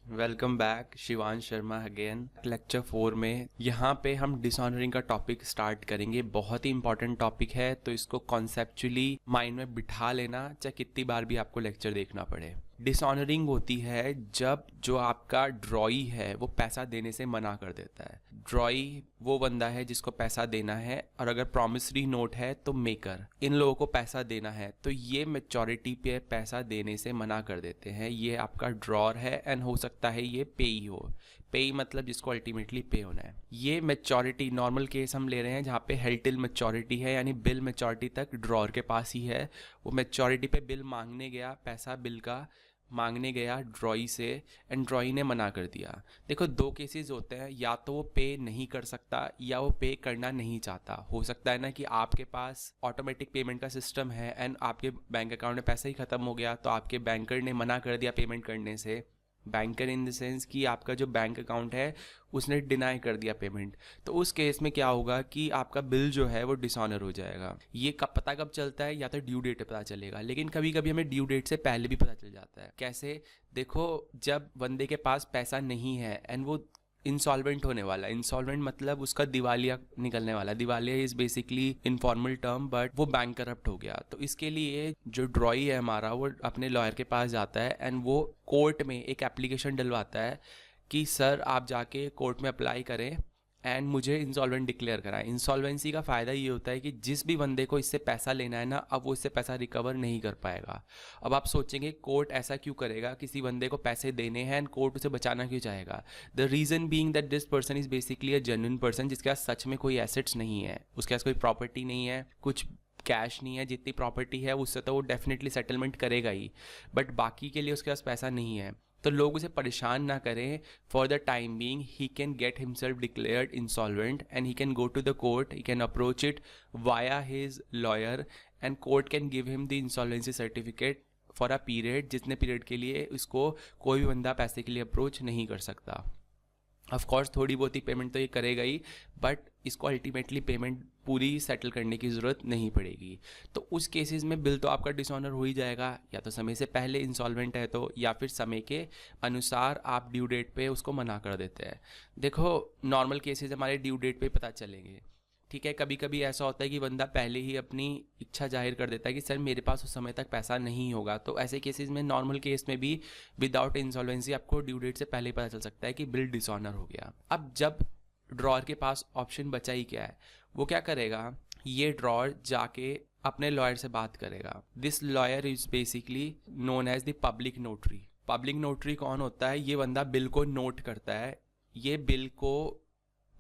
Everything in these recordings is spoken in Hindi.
Welcome back Shivansh Sharma again lecture 4 में यहाँ पे हम डिसऑनरिंग का टॉपिक स्टार्ट करेंगे। बहुत ही इंपॉर्टेंट टॉपिक है, तो इसको कॉन्सेप्चुअली माइंड में बिठा लेना, चाहे कितनी बार भी आपको लेक्चर देखना पड़े। डिसऑनरिंग होती है जब जो आपका ड्रॉई है वो पैसा देने से मना कर देता है। ड्रॉई वो बंदा है जिसको पैसा देना है, और अगर प्रॉमिसरी नोट है तो मेकर, इन लोगों को पैसा देना है, तो ये मैच्योरिटी पे पैसा देने से मना कर देते हैं। ये आपका ड्रॉर है एंड हो सकता है ये पेई हो। पेई मतलब जिसको अल्टीमेटली पे होना है। ये मैच्योरिटी नॉर्मल केस हम ले रहे हैं जहाँ पे हेल्ड टिल मैच्योरिटी है, यानी बिल मैच्योरिटी तक ड्रॉर के पास ही है। वो मैच्योरिटी पे बिल मांगने गया, पैसा बिल का मांगने गया ड्रॉई से, एंड ड्रॉई ने मना कर दिया। देखो, दो केसेस होते हैं, या तो वो पे नहीं कर सकता या वो पे करना नहीं चाहता। हो सकता है ना कि आपके पास ऑटोमेटिक पेमेंट का सिस्टम है एंड आपके बैंक अकाउंट में पैसा ही खत्म हो गया, तो आपके बैंकर ने मना कर दिया पेमेंट करने से। बैंकर इन द सेंस कि आपका जो बैंक अकाउंट है उसने डिनाई कर दिया पेमेंट। तो उस केस में क्या होगा कि आपका बिल जो है वो डिसऑनर हो जाएगा। ये कब चलता है, या तो ड्यू डेट पे पता चलेगा, लेकिन कभी कभी हमें ड्यू डेट से पहले भी पता चल जाता है। कैसे? देखो, जब बंदे के पास पैसा नहीं है एंड वो इंसॉल्वेंट होने वाला है। इंसॉल्वेंट मतलब उसका दिवालिया निकलने वाला। दिवालिया is basically informal term, but वो बैंक करप्ट हो गया। तो इसके लिए जो ड्रॉई है हमारा, वो अपने लॉयर के पास जाता है एंड वो कोर्ट में एक एप्लीकेशन डलवाता है कि सर आप जाके कोर्ट में अप्लाई करें एंड मुझे इंसॉल्वेंट डिक्लेयर कराएं। इंसॉल्वेंसी का फ़ायदा ये होता है कि जिस भी बंदे को इससे पैसा लेना है ना, अब वो इससे पैसा रिकवर नहीं कर पाएगा। अब आप सोचेंगे कोर्ट ऐसा क्यों करेगा, किसी बंदे को पैसे देने हैं एंड कोर्ट उसे बचाना क्यों चाहेगा? The reason being that this person is basically a genuine person, जिसके पास सच में कोई एसेट्स नहीं है, उसके पास कोई प्रॉपर्टी नहीं है, कुछ कैश नहीं है। जितनी प्रॉपर्टी है उससे तो वो डेफिनेटली सेटलमेंट करेगा ही, बट बाकी के लिए उसके पास पैसा नहीं है। तो लोग उसे परेशान ना करें। For the time being he can get himself declared insolvent and he can go to the court, he can approach it via his lawyer and court can give him the insolvency certificate for a period, जितने पीरियड के लिए इसको कोई भी बंदा पैसे के लिए अप्रोच नहीं कर सकता। ऑफ कोर्स थोड़ी बहुत ही पेमेंट तो ये करेगा ही, बट इसको अल्टीमेटली पेमेंट पूरी सेटल करने की ज़रूरत नहीं पड़ेगी। तो उस केसेस में बिल तो आपका डिसऑनर हो ही जाएगा, या तो समय से पहले इंसॉल्वेंट है तो, या फिर समय के अनुसार आप ड्यू डेट पे उसको मना कर देते हैं। देखो, नॉर्मल केसेस हमारे ड्यू डेट पे पता चलेंगे, ठीक है। कभी कभी ऐसा होता है कि बंदा पहले ही अपनी इच्छा जाहिर कर देता है कि सर मेरे पास उस समय तक पैसा नहीं होगा। तो ऐसे केसेस में, नॉर्मल केस में भी विदाउट इंसॉल्वेंसी आपको ड्यू डेट से पहले ही पता चल सकता है कि बिल डिसऑनर हो गया। अब जब ड्रॉर के पास ऑप्शन बचा ही क्या है, वो क्या करेगा, ये ड्रॉर जाके अपने लॉयर से बात करेगा। This lawyer is basically known as the public notary. Public notary कौन होता है? ये बंदा बिल को नोट करता है। ये बिल को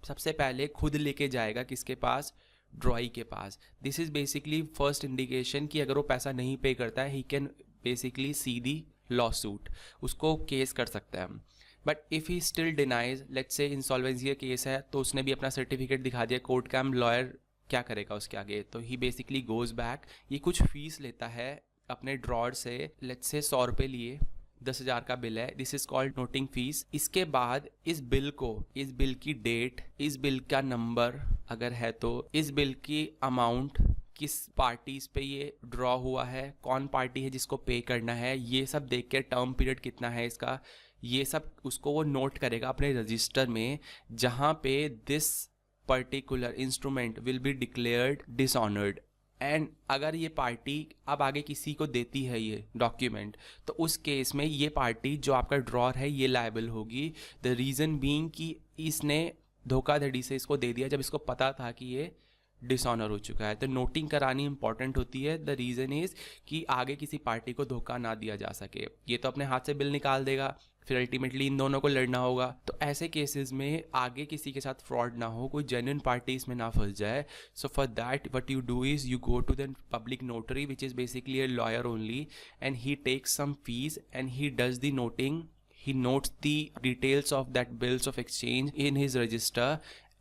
सबसे पहले खुद लेके जाएगा किसके पास? ड्रॉई के पास। This is basically first indication कि अगर वो पैसा नहीं पे करता है, he can basically see the lawsuit, उसको केस कर सकता है। But if he still denies, let's say insolvency का केस है, तो उसने भी अपना सर्टिफिकेट दिखा दिया कोर्ट का, हम लॉयर क्या करेगा उसके आगे? तो ही बेसिकली गोज बैक। ये कुछ फीस लेता है अपने ड्रॉर से, लेट्स से 100 रुपये लिए, 10,000 का बिल है, this is called noting fees. इसके बाद इस बिल को, इस बिल की डेट, इस बिल का नंबर अगर है तो, इस बिल की अमाउंट, किस पार्टीज पे ये ड्रॉ हुआ है, कौन पार्टी है जिसको पे करना है, ये सब देख के टर्म पीरियड कितना है इसका, ये सब उसको वो नोट करेगा अपने रजिस्टर में, जहाँ पे this particular instrument will be declared dishonoured. And अगर ये पार्टी अब आगे किसी को देती है ये डॉक्यूमेंट, तो उस केस में ये पार्टी जो आपका ड्रॉर है ये लायबल होगी। द रीज़न बीइंग कि इसने धोखाधड़ी से इसको दे दिया जब इसको पता था कि ये डिसऑनर हो चुका है। तो नोटिंग करानी इंपॉर्टेंट होती है। द रीज़न इज़ कि आगे किसी पार्टी को धोखा ना दिया जा सके। ये तो अपने हाथ से बिल निकाल देगा, फिर अल्टीमेटली इन दोनों को लड़ना होगा। तो ऐसे केसेस में आगे किसी के साथ फ्रॉड ना हो, कोई जेन्युइन पार्टी इसमें ना फंस जाए। So for that what you do is you go to the public notary which is basically a lawyer only, and he takes some fee and he does the noting. He notes the details of that bills of exchange in his register,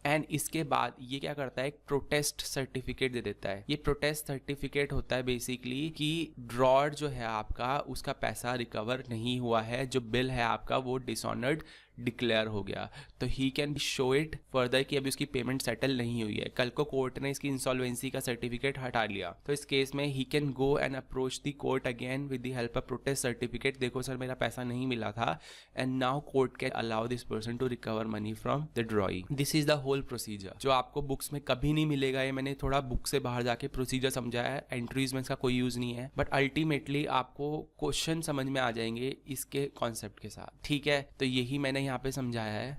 and इसके बाद ये क्या करता है, एक प्रोटेस्ट सर्टिफिकेट दे देता है। ये प्रोटेस्ट सर्टिफिकेट होता है बेसिकली कि ड्रॉर जो है आपका, उसका पैसा रिकवर नहीं हुआ है, जो बिल है आपका वो डिसऑनर्ड डिक्लेयर हो गया, तो he can show it further कि अभी उसकी पेमेंट सेटल नहीं हुई है। कल को कोर्ट ने इसकी इंसॉल्वेंसी का सर्टिफिकेट हटा लिया, तो इस केस में he can go and approach the court again with the help of protest certificate, देखो सर मेरा पैसा नहीं मिला था, and now court can allow this person to recover money from the drawee. This is the whole procedure जो आपको बुक्स में कभी नहीं मिलेगा। ये मैंने थोड़ा बुक से बाहर जाके प्रोसीजर समझाया है, एंट्रीज में इसका कोई यूज नहीं है, बट अल्टीमेटली आपको क्वेश्चन समझ में आ जाएंगे इसके कॉन्सेप्ट के साथ, ठीक है। तो यही मैंने यहाँ पे समझाया है।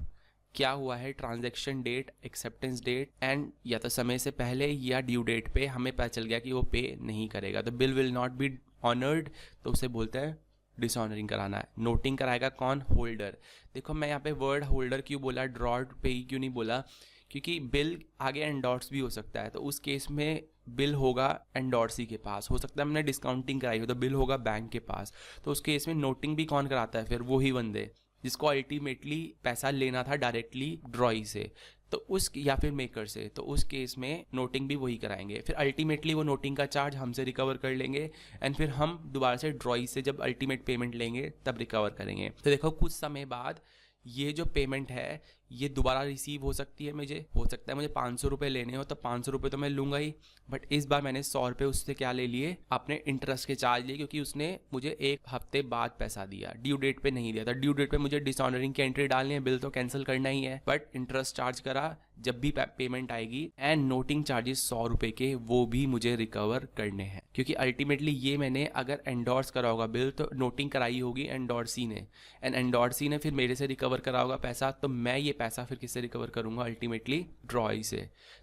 क्या हुआ है, transaction date, acceptance date and या तो समय से पहले या ड्यू डेट पे हमें पता चल गया कि वो पे नहीं करेगा, तो bill will not be honoured, तो उसे बोलते हैं डिसऑनरिंग कराना है। नोटिंग कराएगा कौन, होल्डर। देखो मैं यहाँ पे वर्ड होल्डर क्यों बोला, ड्रॉड पे ही क्यों नहीं बोला, क्योंकि बिल आगे एंडोर्स भी हो सकता है, तो उस केस में बिल होगा एंडोर्सी के पास, हो सकता है हमने डिस्काउंटिंग कराई हो तो बिल होगा बैंक के पास, तो उस केस में नोटिंग भी कौन कराता है, फिर वही बंदे जिसको अल्टीमेटली पैसा लेना था डायरेक्टली ड्रॉई से, तो उस या फिर मेकर से, तो उस केस में नोटिंग भी वही कराएंगे, फिर अल्टीमेटली वो नोटिंग का चार्ज हमसे रिकवर कर लेंगे, एंड फिर हम दोबारा से ड्रॉई से जब अल्टीमेट पेमेंट लेंगे तब रिकवर करेंगे। तो देखो कुछ समय बाद ये जो पेमेंट है ये दोबारा रिसीव हो सकती है, मुझे हो सकता है मुझे 500 रुपये लेने हो तो 500 रुपये तो मैं लूँगा ही, बट इस बार मैंने 100 रुपये उससे क्या ले लिए, अपने इंटरेस्ट के चार्ज लिए, क्योंकि उसने मुझे एक हफ्ते बाद पैसा दिया, ड्यू डेट पे नहीं दिया था। ड्यू डेट पे मुझे डिसऑनरिंग की एंट्री डालनी है, बिल तो कैंसिल करना ही है, बट इंटरेस्ट चार्ज करा जब भी पेमेंट आएगी, एंड नोटिंग चार्जेस 100 रुपये के वो भी मुझे रिकवर करने हैं, क्योंकि अल्टीमेटली ये मैंने अगर एंडोर्स करा होगा बिल तो नोटिंग कराई होगी एंडोर्सी ने, एंड एंडोर्सी ने फिर मेरे से रिकवर करा होगा पैसा, तो मैं ये पैसा फिर किससे रिकवर करूंगा, अल्टीमेटली ड्रॉई से।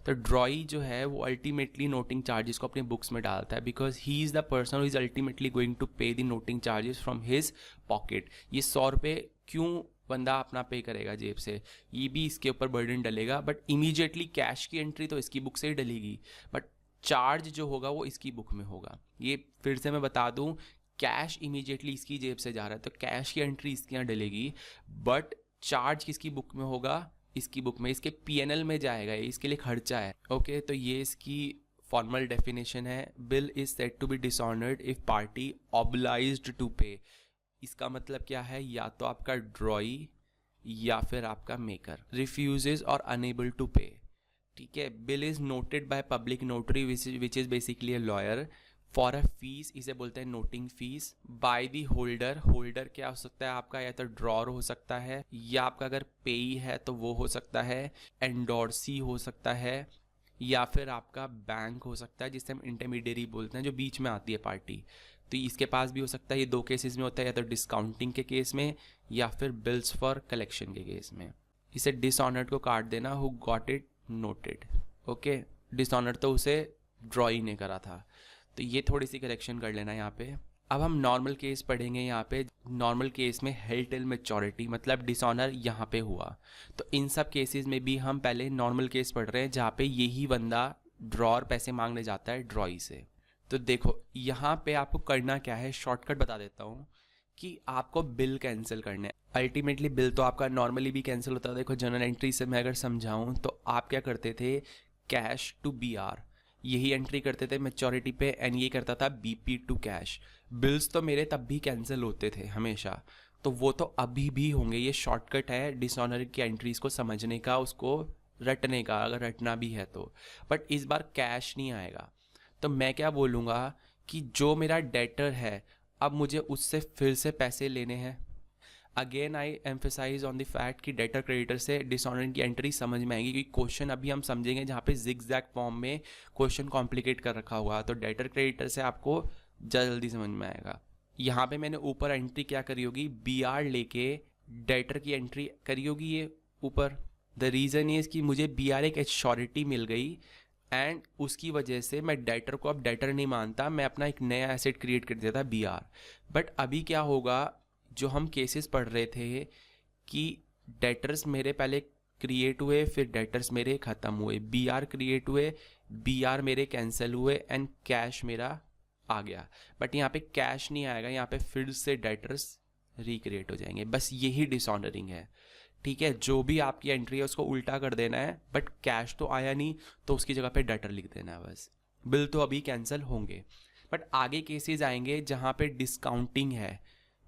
तो ड्रॉई जो है वो अल्टीमेटली नोटिंग चार्जेस को अपने बुक्स में डालता है, because he is the person who is ultimately going to pay the noting charges from his pocket. ये 100 रुपये क्यों बंदा अपना पे करेगा जेब से, ये भी इसके ऊपर बर्डन डलेगा, बट इमीडिएटली कैश की एंट्री तो इसकी बुक से ही डलेगी, बट चार्ज जो होगा वो इसकी बुक में होगा। ये फिर से मैं बता दूं, कैश इमीडिएटली इसकी जेब से जा रहा है तो कैश की एंट्री इसके यहाँ डलेगी, बट चार्ज किसकी बुक में होगा, इसकी बुक में, इसके पीएनएल में जाएगा, ये इसके लिए खर्चा है। ओके, तो ये इसकी फॉर्मल डेफिनेशन है। Bill is said to be dishonoured if party obliged to pay. इसका मतलब क्या है, या तो आपका ड्रॉई या फिर आपका मेकर रिफ्यूजेज और अनेबल टू पे, ठीक है। Bill is noted by public notary which is basically a lawyer for a fees, इसे बोलते हैं noting fees, by the holder. Holder क्या हो सकता है आपका, या तो ड्रॉर हो सकता है, या आपका अगर पेई है तो वो हो सकता है, एंडोर्सी हो सकता है, या फिर आपका बैंक हो सकता है जिसे हम इंटरमीडियरी बोलते हैं, जो बीच में आती है पार्टी, तो इसके पास भी हो सकता है। ये दो केसेस में होता है, या तो डिस्काउंटिंग के केस में या फिर बिल्स फॉर कलेक्शन के केस में। इसे डिसऑनर्ड को काट देना, who got it noted. Okay, dishonoured तो उसे ड्रॉई ने करा था, तो ये थोड़ी सी करेक्शन कर लेना यहाँ पे। अब हम नॉर्मल केस पढ़ेंगे यहाँ पे। नॉर्मल केस में हेल्ड टिल मैच्योरिटी मतलब डिसऑनर यहाँ पे हुआ, तो इन सब केसेस में भी हम पहले नॉर्मल केस पढ़ रहे हैं जहाँ पे यही बंदा ड्रॉर पैसे मांगने जाता है ड्रॉई से। तो देखो यहाँ पे आपको करना क्या है, शॉर्टकट बता देता हूँ कि आपको बिल कैंसिल करना है। अल्टीमेटली बिल तो आपका नॉर्मली भी कैंसिल होता है। देखो जनरल एंट्री से मैं अगर समझाऊँ तो आप क्या करते थे, कैश टू बीआर यही एंट्री करते थे मैच्योरिटी पे, एंड ये करता था बीपी टू कैश। बिल्स तो मेरे तब भी कैंसिल होते थे हमेशा, तो वो तो अभी भी होंगे। ये शॉर्टकट है डिसऑनर की एंट्रीज को समझने का, उसको रटने का, अगर रटना भी है तो। बट इस बार कैश नहीं आएगा, तो मैं क्या बोलूँगा कि जो मेरा डेटर है अब मुझे उससे फिर से पैसे लेने हैं। Again I emphasise on the fact कि डेटर क्रेडिटर से डिसऑनर की एंट्री समझ में आएगी, क्योंकि क्वेश्चन अभी हम समझेंगे जहाँ पे जिगजैग फॉर्म में क्वेश्चन कॉम्प्लिकेट कर रखा हुआ, तो डेटर क्रेडिटर से आपको जल्दी समझ में आएगा। यहाँ पे मैंने ऊपर एंट्री क्या करी होगी, बी आर लेके डेटर की एंट्री करी होगी ये ऊपर। द रीज़न इज़ कि मुझे बी आर एक एश्योरिटी मिल गई, एंड उसकी वजह से मैं डेटर को अब डेटर नहीं मानता, मैं अपना एक नया एसेट क्रिएट कर देता बी आर। बट अभी क्या होगा, जो हम केसेस पढ़ रहे थे कि डेटर्स मेरे पहले क्रिएट हुए, फिर डेटर्स मेरे ख़त्म हुए, बी आर क्रिएट हुए, बी आर मेरे कैंसिल हुए, एंड कैश मेरा आ गया। बट यहाँ पे कैश नहीं आएगा, यहाँ पे फिर से डेटर्स रिक्रिएट हो जाएंगे। बस यही डिसऑनरिंग है, ठीक है। जो भी आपकी एंट्री है उसको उल्टा कर देना है, बट कैश तो आया नहीं तो उसकी जगह पे डेटर लिख देना है बस। बिल तो अभी कैंसिल होंगे, बट आगे केसेस आएंगे जहाँ पे डिस्काउंटिंग है,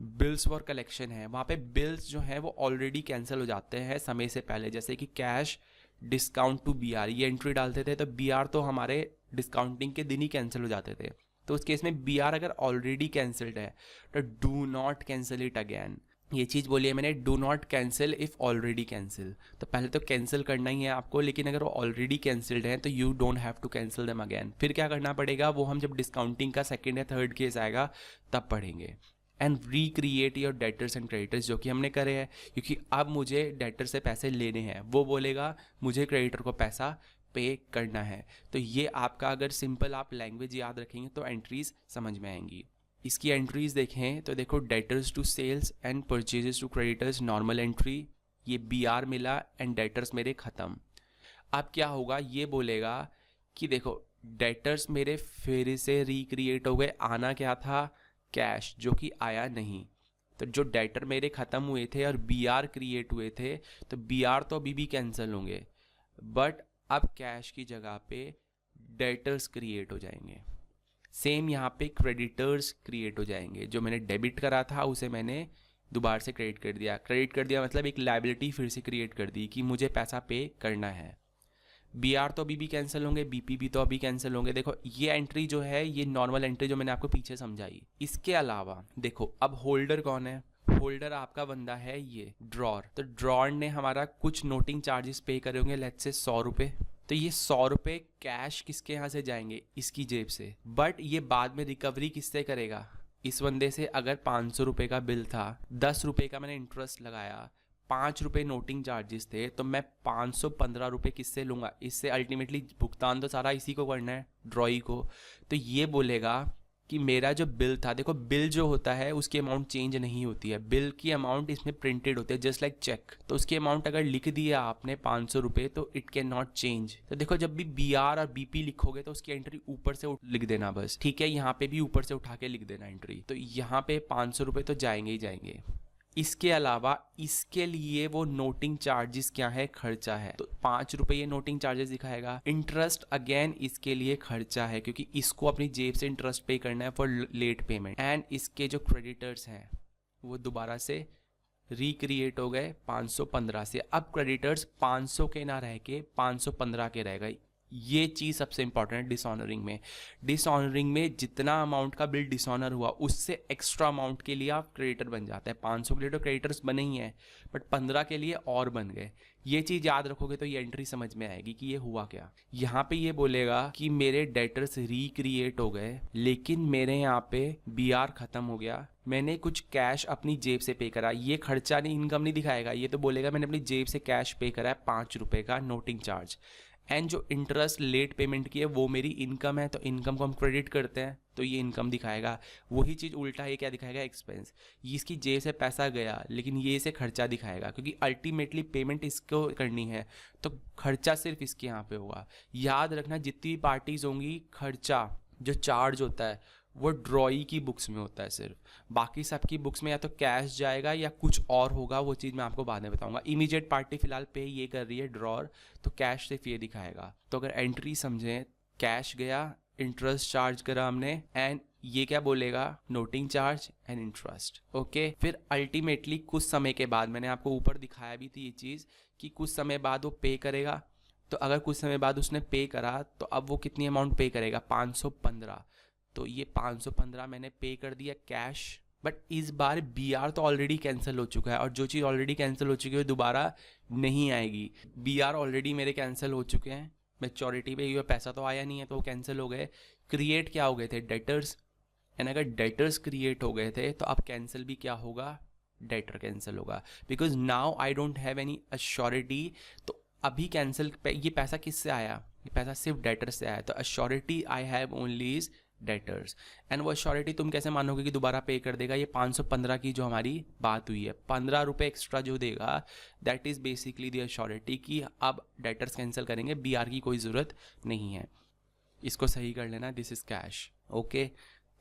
बिल्स फॉर कलेक्शन है, वहाँ पे बिल्स जो हैं वो ऑलरेडी कैंसिल हो जाते हैं समय से पहले, जैसे कि कैश डिस्काउंट टू बीआर, ये एंट्री डालते थे तो बीआर तो हमारे डिस्काउंटिंग के दिन ही कैंसिल हो जाते थे। तो उस केस में बीआर अगर ऑलरेडी कैंसिल्ड है तो do not cancel it again. ये चीज़ बोली है मैंने, do not cancel if already cancel. तो पहले तो कैंसिल करना ही है आपको, लेकिन अगर वो ऑलरेडी कैंसिल्ड है तो you don't have to cancel them again. फिर क्या करना पड़ेगा वो हम जब डिस्काउंटिंग का सेकंड या थर्ड केस आएगा तब पढ़ेंगे। And recreate your debtors and creditors, जो कि हमने करे हैं, क्योंकि अब मुझे डेटर से पैसे लेने हैं, वो बोलेगा मुझे क्रेडिटर को पैसा पे करना है। तो ये आपका अगर सिंपल आप लैंग्वेज याद रखेंगे तो एंट्रीज समझ में आएंगी। इसकी एंट्रीज देखें तो देखो, debtors to sales and purchases to creditors normal entry, ये बीआर मिला एंड डेटर्स मेरे ख़त्म। अब क्या होगा, ये बोलेगा कि देखो डेटर्स मेरे फिर से रिक्रिएट हो गए, आना क्या था कैश, जो कि आया नहीं। तो जो डेटर मेरे ख़त्म हुए थे और बीआर क्रिएट हुए थे, तो बीआर तो अभी भी कैंसिल होंगे, बट अब कैश की जगह पे डेटर्स क्रिएट हो जाएंगे। सेम यहाँ पे क्रेडिटर्स क्रिएट हो जाएंगे, जो मैंने डेबिट करा था उसे मैंने दोबारा से क्रेडिट कर दिया। क्रेडिट कर दिया मतलब एक लायबिलिटी फिर से क्रिएट कर दी कि मुझे पैसा पे करना है। बीआर तो अभी भी कैंसिल होंगे, बीपी भी तो अभी कैंसिल होंगे। देखो ये एंट्री जो है ये नॉर्मल एंट्री जो मैंने आपको पीछे समझाई। इसके अलावा देखो अब होल्डर कौन है, होल्डर आपका बंदा है ये ड्रॉर। तो ड्रॉर ने हमारा कुछ नोटिंग चार्जेस पे करे होंगे, लेट्स से 100 रुपये। तो ये 100 रुपये कैश किसके यहाँ से जाएंगे, इसकी जेब से। बट ये बाद में रिकवरी किससे करेगा, इस बंदे से। अगर 500 रुपये का बिल था, 10 रुपये का मैंने इंटरेस्ट लगाया, 5 रुपये नोटिंग चार्जेस थे, तो मैं 515 रुपये किससे लूँगा, इससे। अल्टीमेटली भुगतान तो सारा इसी को करना है, ड्रॉई को। तो ये बोलेगा कि मेरा जो बिल था, देखो बिल जो होता है उसकी अमाउंट चेंज नहीं होती है, बिल की अमाउंट इसमें प्रिंटेड होती है जस्ट लाइक चेक। तो उसकी अमाउंट अगर लिख दिया आपने 500 रुपये तो इट कैन नॉट चेंज। तो देखो जब भी बीआर और बीपी लिखोगे तो उसकी एंट्री ऊपर से लिख देना बस, ठीक है। यहाँ पे भी ऊपर से उठा के लिख देना एंट्री। तो यहाँ पे 500 रुपये तो जाएंगे ही जाएंगे। इसके अलावा इसके लिए वो नोटिंग चार्जेस क्या है, खर्चा है। तो 5 रुपये ये नोटिंग चार्जेस दिखाएगा। इंटरेस्ट अगेन इसके लिए खर्चा है, क्योंकि इसको अपनी जेब से इंटरेस्ट पे करना है फॉर लेट पेमेंट। एंड इसके जो क्रेडिटर्स हैं वो दोबारा से रिक्रिएट हो गए 515 से। अब क्रेडिटर्स 500 के ना रह के 515 के रह गए। ये चीज़ सबसे इंपॉर्टेंट है डिसऑनरिंग में। डिसऑनरिंग में जितना अमाउंट का बिल डिसऑनर हुआ उससे एक्स्ट्रा अमाउंट के लिए आप क्रेडिटर बन जाते हैं। 500 के लिए तो क्रेडिटर्स बने ही हैं, बट 15 के लिए और बन गए। ये चीज़ याद रखोगे तो ये एंट्री समझ में आएगी कि ये हुआ क्या। यहाँ पे ये बोलेगा कि मेरे डेटर्स रिक्रिएट हो गए, लेकिन मेरे यहाँ पे बीआर ख़त्म हो गया, मैंने कुछ कैश अपनी जेब से पे करा। ये खर्चा नहीं, इनकम नहीं दिखाएगा, ये तो बोलेगा मैंने अपनी जेब से कैश पे करा है 5 रुपये का नोटिंग चार्ज। एंड जो इंटरेस्ट लेट पेमेंट की है वो मेरी इनकम है, तो इनकम को हम क्रेडिट करते हैं तो ये इनकम दिखाएगा। वही चीज़ उल्टा है, क्या दिखाएगा, एक्सपेंस। ये इसकी जेब से पैसा गया लेकिन ये इसे खर्चा दिखाएगा, क्योंकि अल्टीमेटली पेमेंट इसको करनी है तो खर्चा सिर्फ इसके यहाँ पे होगा। याद रखना जितनी भी पार्टीज होंगी, खर्चा जो चार्ज होता है वो ड्रॉई की बुक्स में होता है सिर्फ। बाकी सबकी बुक्स में या तो कैश जाएगा या कुछ और होगा, वो चीज़ मैं आपको बाद में बताऊंगा। इमीडिएट पार्टी फिलहाल पे ये कर रही है ड्रॉर, तो कैश सिर्फ ये दिखाएगा। तो अगर एंट्री समझें, कैश गया, इंटरेस्ट चार्ज करा हमने, एंड ये क्या बोलेगा, noting charge and interest. Okay, फिर अल्टीमेटली कुछ समय के बाद, मैंने आपको ऊपर दिखाया भी थी ये चीज़ कि कुछ समय बाद वो पे करेगा। तो अगर कुछ समय बाद उसने पे करा तो अब वो कितनी अमाउंट पे करेगा, 515। तो ये 515 मैंने पे कर दिया कैश, बट इस बार बीआर तो ऑलरेडी कैंसिल हो चुका है, और जो चीज़ ऑलरेडी कैंसिल हो चुकी है दोबारा नहीं आएगी। बीआर ऑलरेडी मेरे कैंसिल हो चुके हैं, मैच्योरिटी पे ये पैसा तो आया नहीं है तो वो कैंसिल हो गए। क्रिएट क्या हो गए थे, डेटर्स। एंड अगर डेटर्स क्रिएट हो गए थे तो अब कैंसिल भी क्या होगा, डेटर कैंसिल होगा, because now I don't have any assurity. तो अभी कैंसिल ये पैसा किससे आया, ये पैसा सिर्फ डेटर से आया। तो assurity I have only is debtors. And वो अश्योरिटी तुम कैसे मानोगे कि दोबारा पे कर देगा। ये 515 की जो हमारी बात हुई है, 15 रुपये एक्स्ट्रा जो देगा, that is basically the assurity कि अब डेटर्स कैंसिल करेंगे, बीआर की कोई ज़रूरत नहीं है। इसको सही कर लेना, दिस इज़ कैश। ओके,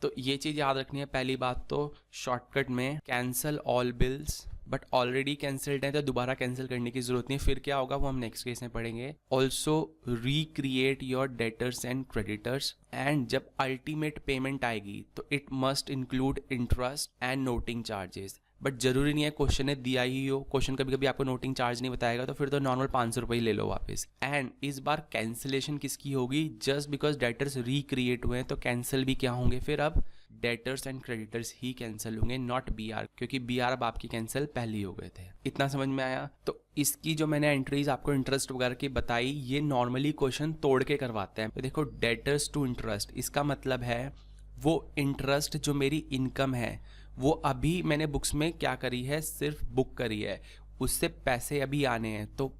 तो ये चीज़ याद रखनी है। पहली बात तो शॉर्टकट में cancel all bills, but already cancelled है तो दोबारा कैंसिल करने की जरूरत नहीं है। फिर क्या होगा वो हम नेक्स्ट केस में पढ़ेंगे। Also recreate your debtors and creditors, and जब अल्टीमेट पेमेंट आएगी तो it must include interest and noting charges. But जरूरी नहीं है क्वेश्चन ने दिया ही हो, क्वेश्चन कभी कभी आपको नोटिंग चार्ज नहीं बताएगा तो फिर तो नॉर्मल 500 रुपये ले लो वापस। एंड इस बार कैंसिलेशन किसकी होगी? जस्ट बिकॉज डेटर्स रिक्रिएट हुए हैं तो कैंसिल भी क्या होंगे फिर अब? Debtors and creditors he cancel होंगे, नॉट बीआर, क्योंकि बीआर अब आपकी कैंसिल पहले ही हो गए थे। इतना समझ में आया? तो इसकी जो मैंने एंट्रीज आपको इंटरेस्ट वगैरह की बताई, ये नॉर्मली क्वेश्चन तोड़ के करवाते हैं। तो देखो डेटर्स टू इंटरेस्ट, इसका मतलब है वो इंटरेस्ट जो मेरी इनकम है वो अभी मैंने बुक्स में क्या करी है, सिर्फ बुक करी है, उससे पैसे अभी आने हैं तो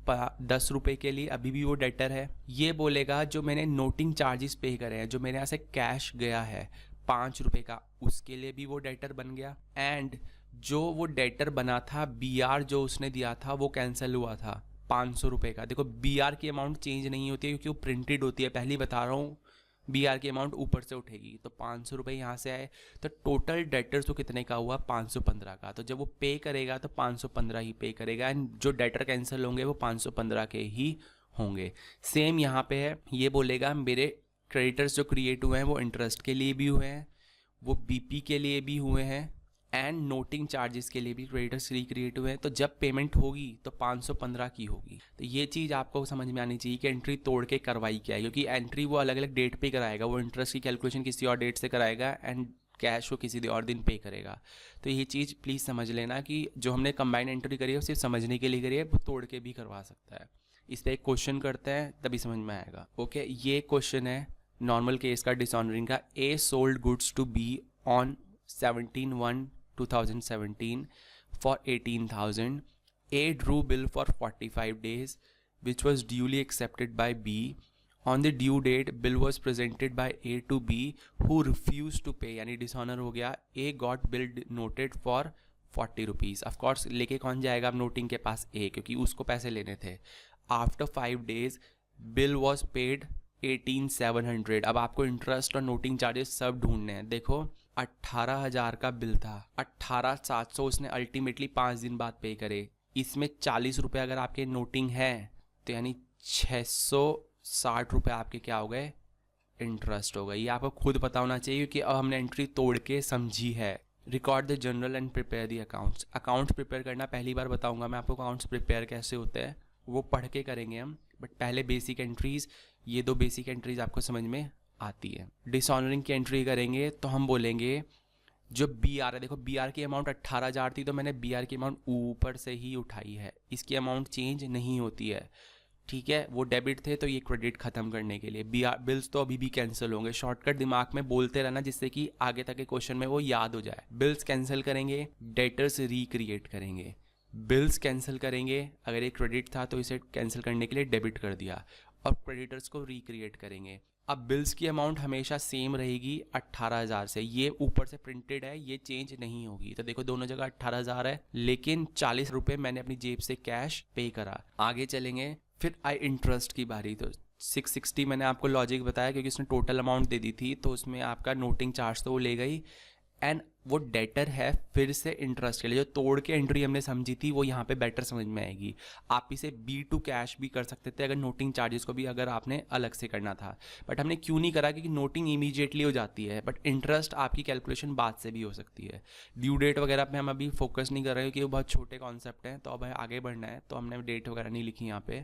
10 रुपये के लिए अभी भी वो डेटर है। ये बोलेगा जो मैंने नोटिंग चार्जेस पे करे हैं, जो मेरे यहाँ से कैश गया है 5 रुपये का, उसके लिए भी वो डेटर बन गया। एंड जो वो डेटर बना था बीआर जो उसने दिया था वो कैंसिल हुआ था 500 रुपये का। देखो बीआर की अमाउंट चेंज नहीं होती है क्योंकि वो प्रिंटेड होती है, पहले ही बता रहा हूँ बीआर की अमाउंट ऊपर से उठेगी। तो 500 रुपये यहाँ से आए तो टोटल डेटर्स तो कितने का हुआ? 515 का। तो जब वो पे करेगा तो 515 ही पे करेगा, एंड जो डेटर कैंसिल होंगे वो 515 के ही होंगे। सेम यहाँ पे है, ये बोलेगा मेरे क्रेडिटर्स जो क्रिएट हुए हैं वो इंटरेस्ट के लिए भी हुए हैं, वो बीपी के लिए भी हुए हैं, एंड नोटिंग चार्जेस के लिए भी क्रेडिटर्स रिक्रिएट हुए हैं। तो जब पेमेंट होगी तो 515 की होगी। तो ये चीज़ आपको समझ में आनी चाहिए कि एंट्री तोड़ के करवाई क्या है, क्योंकि एंट्री वो अलग अलग डेट पे कराएगा, वो इंटरेस्ट की कैलकुलेशन किसी और डेट से कराएगा एंड कैश को किसी और दिन पे करेगा। तो ये चीज़ प्लीज़ समझ लेना कि जो हमने कंबाइंड एंट्री करी है सिर्फ समझने के लिए करी है, वो तोड़ के भी करवा सकता है। इस पर एक क्वेश्चन करते हैं तभी समझ में आएगा। ओके, ये क्वेश्चन है नॉर्मल केस का डिसऑनरिंग का। A sold goods to B on 17/1/2017 for 18,000. A drew bill for 45 days, which was duly accepted by B. On the due date, bill was presented by A to B, who refused to pay, यानी dishonor हो गया। A got bill noted for 40 rupees. Of course, लेके कौन जाएगा अब नोटिंग के पास? A, क्योंकि उसको पैसे लेने थे। After 5 days, bill was paid 18,700। अब आपको इंटरेस्ट और नोटिंग चार्जेस सब ढूंढने हैं। देखो 18,000 का बिल था, 18,700 उसने अल्टीमेटली 5 दिन बाद पे करे। इसमें 40 रुपये अगर आपके नोटिंग है तो यानी 660 रुपये आपके क्या हो गए? इंटरेस्ट हो गए। ये आपको खुद पता होना चाहिए क्योंकि अब हमने एंट्री तोड़ के समझी है। Record the general and prepare the accounts. Accounts prepare करना पहली बार बताऊंगा मैं आपको, अकाउंट्स प्रिपेयर कैसे होते हैं वो पढ़ के करेंगे हम, बट पहले बेसिक एंट्रीज, ये 2 बेसिक एंट्रीज आपको समझ में आती है। डिसऑनरिंग की एंट्री करेंगे तो हम बोलेंगे जो बी आर है, देखो बी आर की अमाउंट 18,000 थी तो मैंने बी आर की अमाउंट ऊपर से ही उठाई है, इसकी अमाउंट चेंज नहीं होती है, ठीक है। वो डेबिट थे तो ये क्रेडिट खत्म करने के लिए। बी आर बिल्स तो अभी भी कैंसिल होंगे। शॉर्टकट दिमाग में बोलते रहना जिससे कि आगे तक के क्वेश्चन में वो याद हो जाए। बिल्स कैंसिल करेंगे, डेटर्स रिक्रिएट करेंगे। बिल्स कैंसिल करेंगे, अगर ये क्रेडिट था तो इसे कैंसिल करने के लिए डेबिट कर दिया, और क्रेडिटर्स को रिक्रिएट करेंगे। अब बिल्स की अमाउंट हमेशा सेम रहेगी 18,000 से, ये ऊपर से प्रिंटेड है, ये चेंज नहीं होगी। तो देखो दोनों जगह 18,000 है, लेकिन 40 रुपये मैंने अपनी जेब से कैश पे करा। आगे चलेंगे, फिर आई इंटरेस्ट की बारी। तो 660 मैंने आपको लॉजिक बताया क्योंकि उसने टोटल अमाउंट दे दी थी तो उसमें आपका नोटिंग चार्ज तो वो ले गई, एंड वो डेटर है फिर से इंटरेस्ट के लिए। जो तोड़ के एंट्री हमने समझी थी वो यहाँ पे बेटर समझ में आएगी। आप इसे बी टू कैश भी कर सकते थे अगर नोटिंग चार्जेस को भी अगर आपने अलग से करना था, बट हमने क्यों नहीं करा? क्योंकि नोटिंग इमीडिएटली हो जाती है, बट इंटरेस्ट आपकी कैलकुलेशन बाद से भी हो सकती है। ड्यू डेट वगैरह पे हम अभी फोकस नहीं कर रहे क्योंकि वो बहुत छोटे कॉन्सेप्ट हैं, तो अब आगे बढ़ना है तो हमने डेट वगैरह नहीं लिखी यहाँ पे।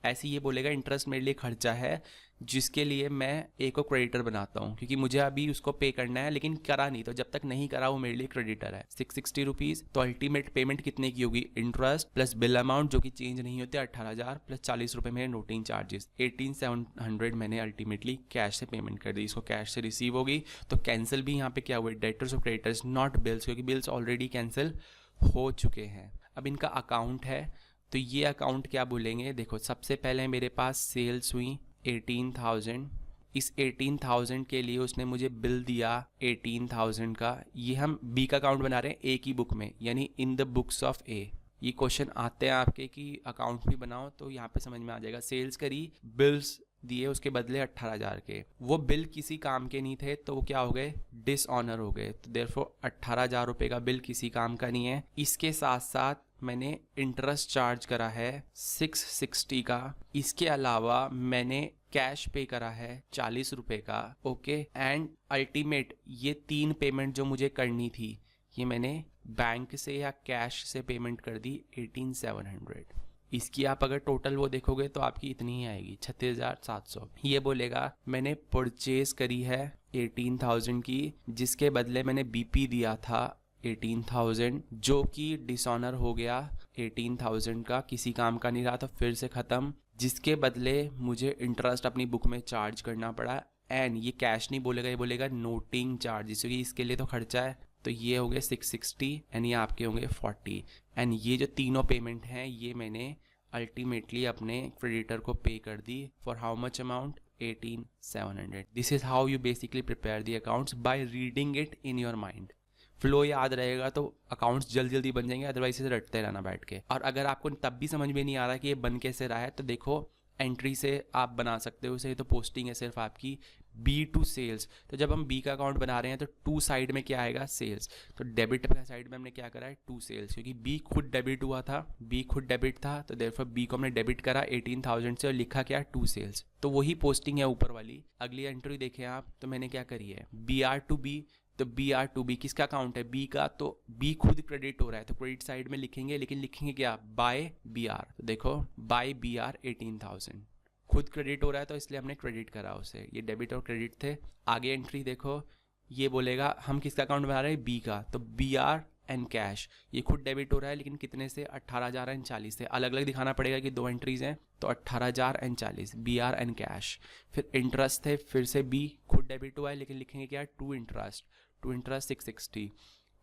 ऐसे ये बोलेगा इंटरेस्ट मेरे लिए खर्चा है जिसके लिए मैं ए को क्रेडिटर बनाता हूँ, क्योंकि मुझे अभी उसको पे करना है लेकिन करा नहीं, तो जब तक नहीं करा वो मेरे लिए क्रेडिटर है। 660 रुपीज़, तो अल्टीमेट पेमेंट कितने की होगी? इंटरेस्ट प्लस बिल अमाउंट जो कि चेंज नहीं होते 18,000 प्लस 40 रुपये मेरे नोटिंग चार्जेस, 18,700 मैंने अल्टीमेटली कैश से पेमेंट कर दी। इसको कैश से रिसीव होगी तो कैंसिल भी यहाँ पे क्या हुआ? डेटर्स और क्रेडिटर्स, नॉट बिल्स, क्योंकि बिल्स ऑलरेडी कैंसिल हो चुके हैं। अब इनका अकाउंट है तो ये अकाउंट क्या बोलेंगे? देखो सबसे पहले मेरे पास सेल्स हुई 18,000, इस 18,000 के लिए उसने मुझे बिल दिया 18,000 का। ये हम बी का अकाउंट बना रहे हैं ए की बुक में, यानी इन द बुक्स ऑफ ए। ये क्वेश्चन आते हैं आपके कि अकाउंट भी बनाओ तो यहाँ पे समझ में आ जाएगा। सेल्स करी, बिल्स दिए उसके बदले 18,000 के, वो बिल किसी काम के नहीं थे तो वो क्या हो गए, डिसऑनर हो गए। तो देयरफॉर 18,000 रुपए का बिल किसी काम का नहीं है। इसके साथ साथ मैंने इंटरेस्ट चार्ज करा है 660 का, इसके अलावा मैंने कैश पे करा है 40 रुपए का, ओके। एंड अल्टीमेट ये 3 पेमेंट जो मुझे करनी थी ये मैंने बैंक से या कैश से पेमेंट कर दी 18,700। इसकी आप अगर टोटल वो देखोगे तो आपकी इतनी ही आएगी 36,700। ये बोलेगा मैंने परचेज करी है 18,000 की, जिसके बदले मैंने बीपी दिया था 18,000, जो कि डिसऑनर हो गया 18,000 का, किसी काम का नहीं रहा तो फिर से ख़त्म, जिसके बदले मुझे इंटरेस्ट अपनी बुक में चार्ज करना पड़ा। एंड ये कैश नहीं बोलेगा, ये बोलेगा नोटिंग चार्ज, क्योंकि इसके लिए तो खर्चा है। तो ये हो गए 660 एंड ये आपके होंगे 40। एंड ये जो तीनों पेमेंट हैं ये मैंने अल्टीमेटली अपने क्रेडिटर को पे कर दी for how much amount, 18,700। This is how you basically prepare the accounts by reading it in your mind. Flow याद रहेगा तो अकाउंट्स जल्दी जल्दी बन जाएंगे, अदरवाइज इसे रटते रहना बैठ के। और अगर आपको तब भी समझ में नहीं आ रहा कि ये बन कैसे रहा है तो देखो एंट्री से आप बना सकते हो इसे। तो पोस्टिंग है सिर्फ आपकी B2 सेल्स। तो जब हम B का अकाउंट बना रहे हैं तो 2 साइड में क्या आएगा, सेल्स। तो डेबिट का साइड में हमने क्या करा है 2 सेल्स, क्योंकि B खुद डेबिट हुआ था, B खुद डेबिट था, तो देयरफॉर B को हमने डेबिट करा 18,000 से और लिखा क्या 2 सेल्स। तो वही पोस्टिंग है ऊपर वाली। अगली एंट्री देखें आप, तो मैंने क्या करी है BR2B। तो BR2B किसका अकाउंट है, B का, तो B खुद क्रेडिट हो रहा है तो क्रेडिट साइड में लिखेंगे, लेकिन लिखेंगे क्या, बाय BR। तो देखो बाय BR 18,000 खुद क्रेडिट हो रहा है तो इसलिए हमने क्रेडिट करा उसे। ये डेबिट और क्रेडिट थे। आगे एंट्री देखो, ये बोलेगा हम किसका अकाउंट बना रहे हैं, B का, तो BR एंड कैश। ये खुद डेबिट हो रहा है लेकिन कितने से, 18,000 एंड 40 से। अलग अलग दिखाना पड़ेगा कि 2 एंट्रीज हैं, तो 18,000 एंड 40 BR एंड कैश। फिर इंटरेस्ट थे, फिर से B खुद डेबिट हुआ है लेकिन लिखेंगे क्या, टू इंटरेस्ट 660।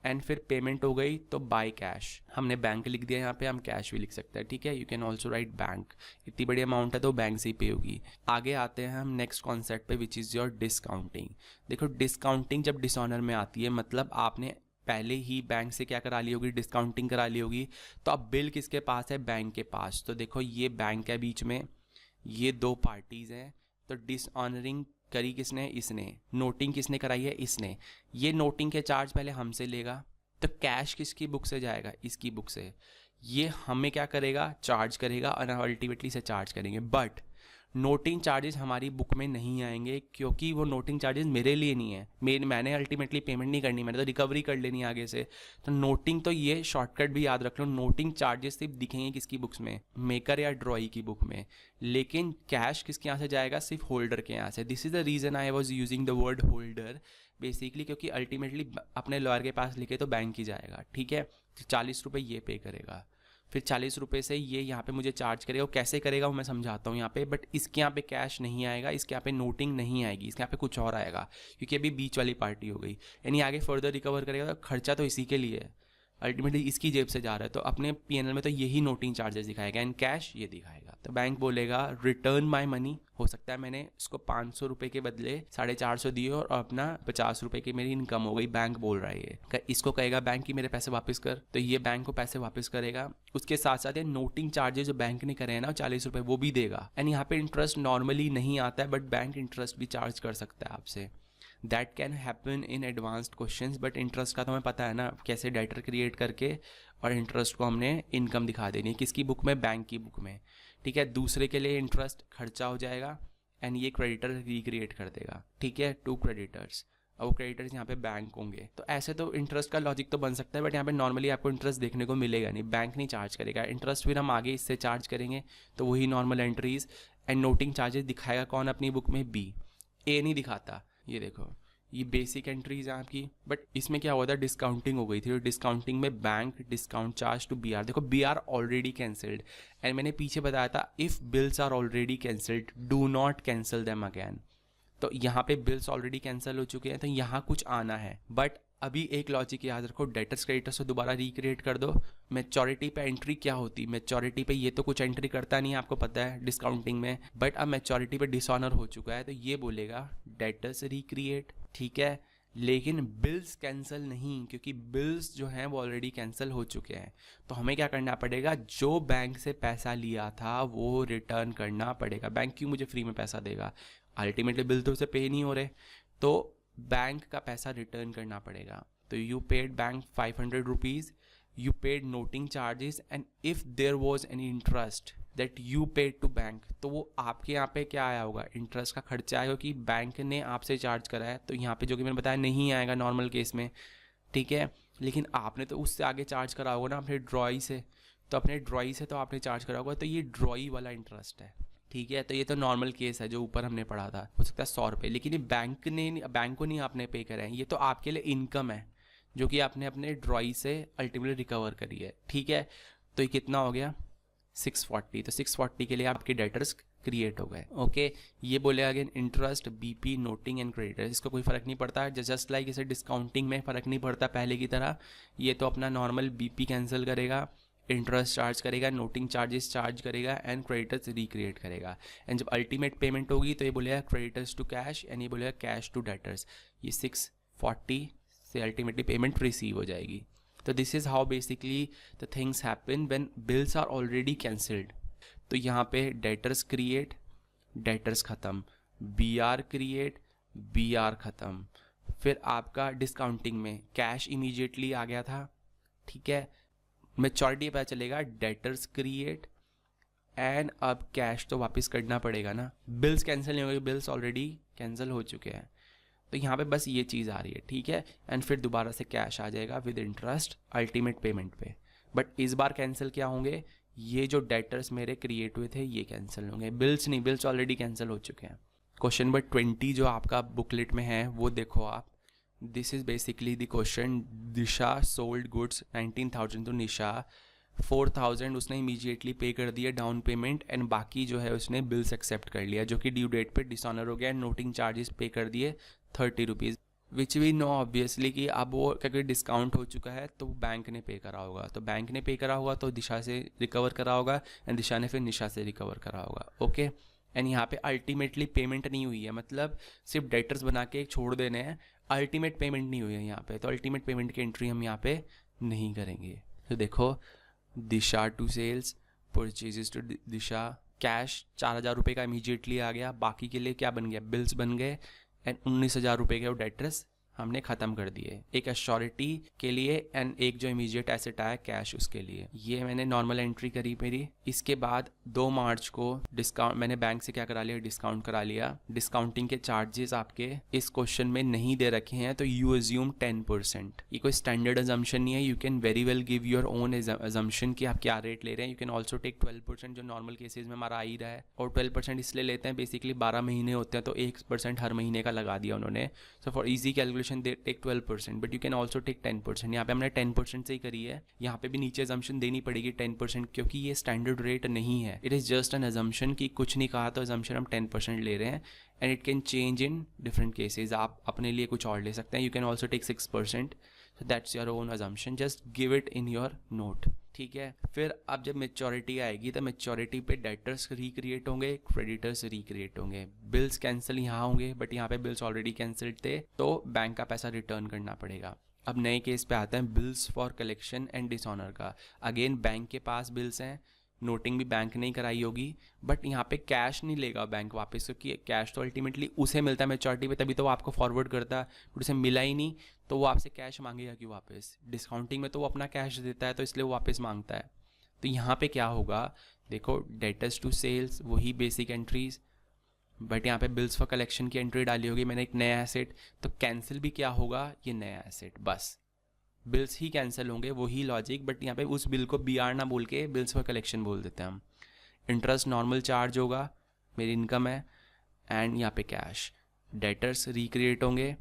एंड फिर पेमेंट हो गई तो बाय कैश, हमने बैंक लिख दिया, यहाँ पे हम कैश भी लिख सकते हैं, ठीक है। You can also right bank, इतनी बड़ी अमाउंट है तो बैंक से ही पे होगी। आगे आते हैं हम नेक्स्ट कॉन्सेप्ट पे, विच इज़ योर डिस्काउंटिंग। देखो डिस्काउंटिंग जब डिसऑनर में आती है मतलब आपने पहले ही बैंक से क्या करा ली होगी, डिस्काउंटिंग करा ली होगी। तो अब बिल किसके पास है, बैंक के पास। तो देखो ये बैंक है बीच में, ये 2 पार्टीज हैं, तो डिसऑनरिंग करी किसने, इसने। नोटिंग किसने कराई है, इसने। ये नोटिंग के चार्ज पहले हमसे लेगा, तो कैश किसकी बुक से जाएगा, इसकी बुक से। ये हमें क्या करेगा, चार्ज करेगा और अल्टीमेटली से चार्ज करेंगे। बट नोटिंग चार्जेस हमारी बुक में नहीं आएंगे, क्योंकि वो नोटिंग चार्जेस मेरे लिए नहीं है, मैंने अल्टीमेटली पेमेंट नहीं करनी, मैंने तो रिकवरी कर लेनी है आगे से। तो नोटिंग, तो ये शॉर्टकट भी याद रख लो, नोटिंग चार्जेस सिर्फ दिखेंगे किसकी बुक्स में, मेकर या ड्रॉई की बुक में। लेकिन कैश किसके यहाँ से जाएगा, सिर्फ होल्डर के यहाँ से। This is the reason I was using the word holder basically, क्योंकि अल्टीमेटली अपने लॉयर के पास लिखे तो बैंक ही जाएगा, ठीक है। 40 रुपये ये पे करेगा, फिर 40 रुपये से ये यहाँ पे मुझे चार्ज करेगा। वो कैसे करेगा वो मैं समझाता हूँ यहाँ पे। बट इसके यहाँ पे कैश नहीं आएगा, इसके यहाँ पे नोटिंग नहीं आएगी, इसके यहाँ पे कुछ और आएगा, क्योंकि अभी बीच वाली पार्टी हो गई। यानी आगे फर्दर रिकवर करेगा तो खर्चा तो इसी के लिए है, अल्टीमेटली इसकी जेब से जा रहा है। तो अपने PNL में तो यही नोटिंग चार्जेस दिखाएगा एंड कैश ये दिखाएगा। तो बैंक बोलेगा रिटर्न माई मनी। हो सकता है मैंने इसको 500 रुपये के बदले 450 दिए और अपना 50 रुपये की मेरी इनकम हो गई, बैंक बोल रहा है ये। इसको कहेगा बैंक की मेरे पैसे वापस कर, तो ये बैंक को पैसे वापस करेगा। उसके साथ साथ ये नोटिंग चार्जेस जो बैंक ने करे हैं ना 40 रुपये, वो भी देगा। एंड यहाँ पे इंटरेस्ट नॉर्मली नहीं आता है, बट बैंक इंटरेस्ट भी चार्ज कर सकता है आपसे। That can happen in advanced questions, but interest का तो हमें पता है ना, कैसे डेटर क्रिएट करके और इंटरेस्ट को हमने इनकम दिखा देनी है, किसकी बुक में, बैंक की बुक में, ठीक है। दूसरे के लिए इंटरेस्ट खर्चा हो जाएगा एंड ये क्रेडिटर रिक्रिएट कर देगा, ठीक है, 2 क्रेडिटर्स। और वो क्रेडिटर्स यहाँ पे बैंक होंगे। तो ऐसे तो इंटरेस्ट का लॉजिक तो बन सकता है, बट यहाँ पे नॉर्मली आपको इंटरेस्ट देखने को मिलेगा नहीं, बैंक नहीं चार्ज करेगा इंटरेस्ट। फिर हम आगे इससे चार्ज करेंगे, तो वही normal entries and noting charges दिखाएगा कौन अपनी बुक में, B। A नहीं दिखाता। ये देखो ये बेसिक एंट्रीज है आपकी, बट इसमें क्या हुआ था, डिस्काउंटिंग हो गई थी। और डिस्काउंटिंग में bank discount charge to BR। देखो BR ऑलरेडी कैंसल्ड, एंड मैंने पीछे बताया था if bills are already cancelled do not cancel them again. तो यहाँ पे बिल्स ऑलरेडी कैंसिल हो चुके हैं, तो यहाँ कुछ आना है। बट अभी एक लॉजिक याद रखो, डेटर्स क्रेडिटर्स को दोबारा रिक्रिएट कर दो। मैच्योरिटी पे एंट्री क्या होती, मैच्योरिटी पे ये तो कुछ एंट्री करता नहीं है, आपको पता है डिस्काउंटिंग में। बट अब मैच्योरिटी पे डिसऑनर हो चुका है, तो ये बोलेगा डेटर्स रिक्रिएट, ठीक है। लेकिन बिल्स कैंसिल नहीं, क्योंकि बिल्स जो हैं वो ऑलरेडी कैंसिल हो चुके हैं। तो हमें क्या करना पड़ेगा, जो बैंक से पैसा लिया था वो रिटर्न करना पड़ेगा। बैंक क्यों मुझे फ्री में पैसा देगा, अल्टीमेटली बिल तो उसे पे नहीं हो रहे, तो बैंक का पैसा रिटर्न करना पड़ेगा। तो you paid bank 500 rupees, you paid noting charges and if there was any interest that you paid to bank, तो वो आपके यहाँ पे क्या आया होगा, इंटरेस्ट का खर्चा आएगा कि बैंक ने आपसे चार्ज करा है। तो यहाँ पे जो कि मैंने बताया नहीं आएगा नॉर्मल केस में, ठीक है। लेकिन आपने तो उससे आगे चार्ज करा होगा ना अपने ड्रॉई से, तो अपने ड्रॉई से तो आपने चार्ज करा होगा, तो ये ड्रॉई वाला इंटरेस्ट है, ठीक है। तो ये तो नॉर्मल केस है जो ऊपर हमने पढ़ा था, हो सकता है 100 रुपये, लेकिन ये बैंक को नहीं आपने पे करा है, ये तो आपके लिए इनकम है जो कि आपने अपने ड्रॉई से अल्टीमेटली रिकवर करी है, ठीक है। तो ये कितना हो गया 640, तो 640 के लिए आपके डेटर्स क्रिएट हो गए, ओके। ये बोले again interest, BP, noting and creditors, इसको कोई फ़र्क नहीं पड़ता, जस्ट लाइक इसे डिस्काउंटिंग में फ़र्क नहीं पड़ता पहले की तरह। ये तो अपना नॉर्मल बीपी कैंसिल करेगा, इंटरेस्ट चार्ज करेगा, नोटिंग चार्जेस चार्ज करेगा एंड क्रेडिटर्स रिक्रिएट करेगा। एंड जब अल्टीमेट पेमेंट होगी तो ये बोलेगा क्रेडिटर्स टू कैश एंड ये बोलेगा कैश टू डेटर्स। ये 640 से अल्टीमेटली पेमेंट रिसीव हो जाएगी। तो this is how basically the things happen when bills are already cancelled. तो यहाँ पे डेटर्स क्रिएट, डेटर्स ख़त्म, B R create, B R ख़त्म, फिर आपका डिस्काउंटिंग में कैश इमीडिएटली आ गया था, ठीक है। मैच्योरिटी पता चलेगा डेटर्स क्रिएट एंड अब कैश तो वापस करना पड़ेगा ना, बिल्स कैंसिल नहीं हो गए, बिल्स ऑलरेडी कैंसिल हो चुके हैं। तो यहाँ पे बस ये चीज़ आ रही है, ठीक है। एंड फिर दोबारा से कैश आ जाएगा विद इंटरेस्ट अल्टीमेट पेमेंट पे। बट इस बार कैंसिल क्या होंगे, ये जो डेटर्स मेरे क्रिएट हुए थे ये कैंसिल होंगे, बिल्स नहीं, बिल्स ऑलरेडी कैंसिल हो चुके हैं। क्वेश्चन नंबर 20 जो आपका बुकलेट में है वो देखो आप, this is basically the question. Disha sold goods 19,000 to Nisha, 4,000 उसने इमीडिएटली पे कर दिया डाउन पेमेंट एंड बाकी जो है उसने बिल्स एक्सेप्ट कर लिया जो कि ड्यू डेट पे डिसऑनर हो गया। नोटिंग चार्जेस पे कर दिए 30 rupees, which we know obviously कि अब वो क्योंकि डिस्काउंट हो चुका है तो बैंक ने पे करा होगा, तो बैंक ने पे करा होगा तो दिशा से रिकवर करा होगा एंड दिशा ने फिर निशा से रिकवर करा होगा, ओके। एंड यहाँ पे अल्टीमेटली पेमेंट नहीं हुई है, मतलब सिर्फ डेटर्स बना के छोड़ देने हैं, अल्टीमेट पेमेंट नहीं हुई है यहाँ पे, तो अल्टीमेट पेमेंट की एंट्री हम यहाँ पे नहीं करेंगे। तो देखो Disha to sales, purchases to Disha, cash 4,000 रुपये का इमीडिएटली आ गया, बाकी के लिए क्या बन गया, बिल्स बन गए एंड 19,000 रुपये के वो डेटर्स हमने ख़त्म कर दिए, एक एश्योरिटी के लिए एंड एक जो इमीडिएट एसेट आया कैश उसके लिए। ये मैंने नॉर्मल एंट्री करी मेरी। इसके बाद 2 मार्च को डिस्काउंट मैंने बैंक से क्या करा लिया, डिस्काउंट करा लिया। डिस्काउंटिंग के चार्जेस आपके इस क्वेश्चन में नहीं दे रखे हैं तो यू अज्यूम 10%। ये कोई स्टैंडर्ड अजम्पशन नहीं है, you can very well give your own assumption कि आप क्या रेट ले रहे हैं। यू कैन ऑल्सो टेक 12% जो नॉर्मल केसेज में हमारा आ ही रहा है, और 12% इसलिए लेते हैं बेसिकली 12 महीने होते हैं तो 1% हर महीने का लगा दिया उन्होंने। So for easy calculation they take 12%, but you can also take 10%। यहाँ पे हमने 10% से ही करी है, यहाँ पे भी नीचे अजम्पशन देनी पड़ेगी 10% क्योंकि ये स्टैंडर्ड रेट नहीं है, it is just an assumption कि कुछ नहीं कहा तो अजम्पशन हम 10% ले रहे हैं and it can change in different cases. आप अपने लिए कुछ और ले सकते हैं, you can also take 6%, so that's your own assumption, just give it in your note, ठीक है। फिर अब जब मेच्योरिटी आएगी तो मेच्योरिटी पे डेटर्स रिक्रिएट होंगे, क्रेडिटर्स रिक्रिएट होंगे, बिल्स कैंसिल यहाँ होंगे बट यहाँ पे बिल्स ऑलरेडी कैंसिल्ड थे तो बैंक का पैसा रिटर्न करना पड़ेगा। अब नए केस पे आते हैं bills for collection and dishonour का। अगेन बैंक के पास बिल्स हैं, नोटिंग भी बैंक ने ही कराई होगी बट यहाँ पे कैश नहीं लेगा बैंक वापस, क्योंकि कैश तो अल्टीमेटली उसे मिलता है मेच्योरिटी पे, तभी तो वो आपको फॉरवर्ड करता है, बट उसे मिला ही नहीं तो वो आपसे कैश मांगेगा क्यों वापस। डिस्काउंटिंग में तो वो अपना कैश देता है तो इसलिए वो वापस मांगता है। तो यहाँ पे क्या होगा, देखो डेटर्स टू सेल्स वही बेसिक एंट्रीज, बट यहाँ पे बिल्स फॉर कलेक्शन की एंट्री डाली होगी मैंने एक नया एसेट, तो कैंसिल भी क्या होगा, ये नया एसेट, बस बिल्स ही कैंसिल होंगे, वही लॉजिक, बट यहाँ पे उस बिल को बी आर ना बोल के बिल्स फॉर कलेक्शन बोल देते हैं हम। इंटरेस्ट नॉर्मल चार्ज होगा, मेरी इनकम है, एंड यहाँ पे कैश, डेटर्स रिक्रिएट होंगे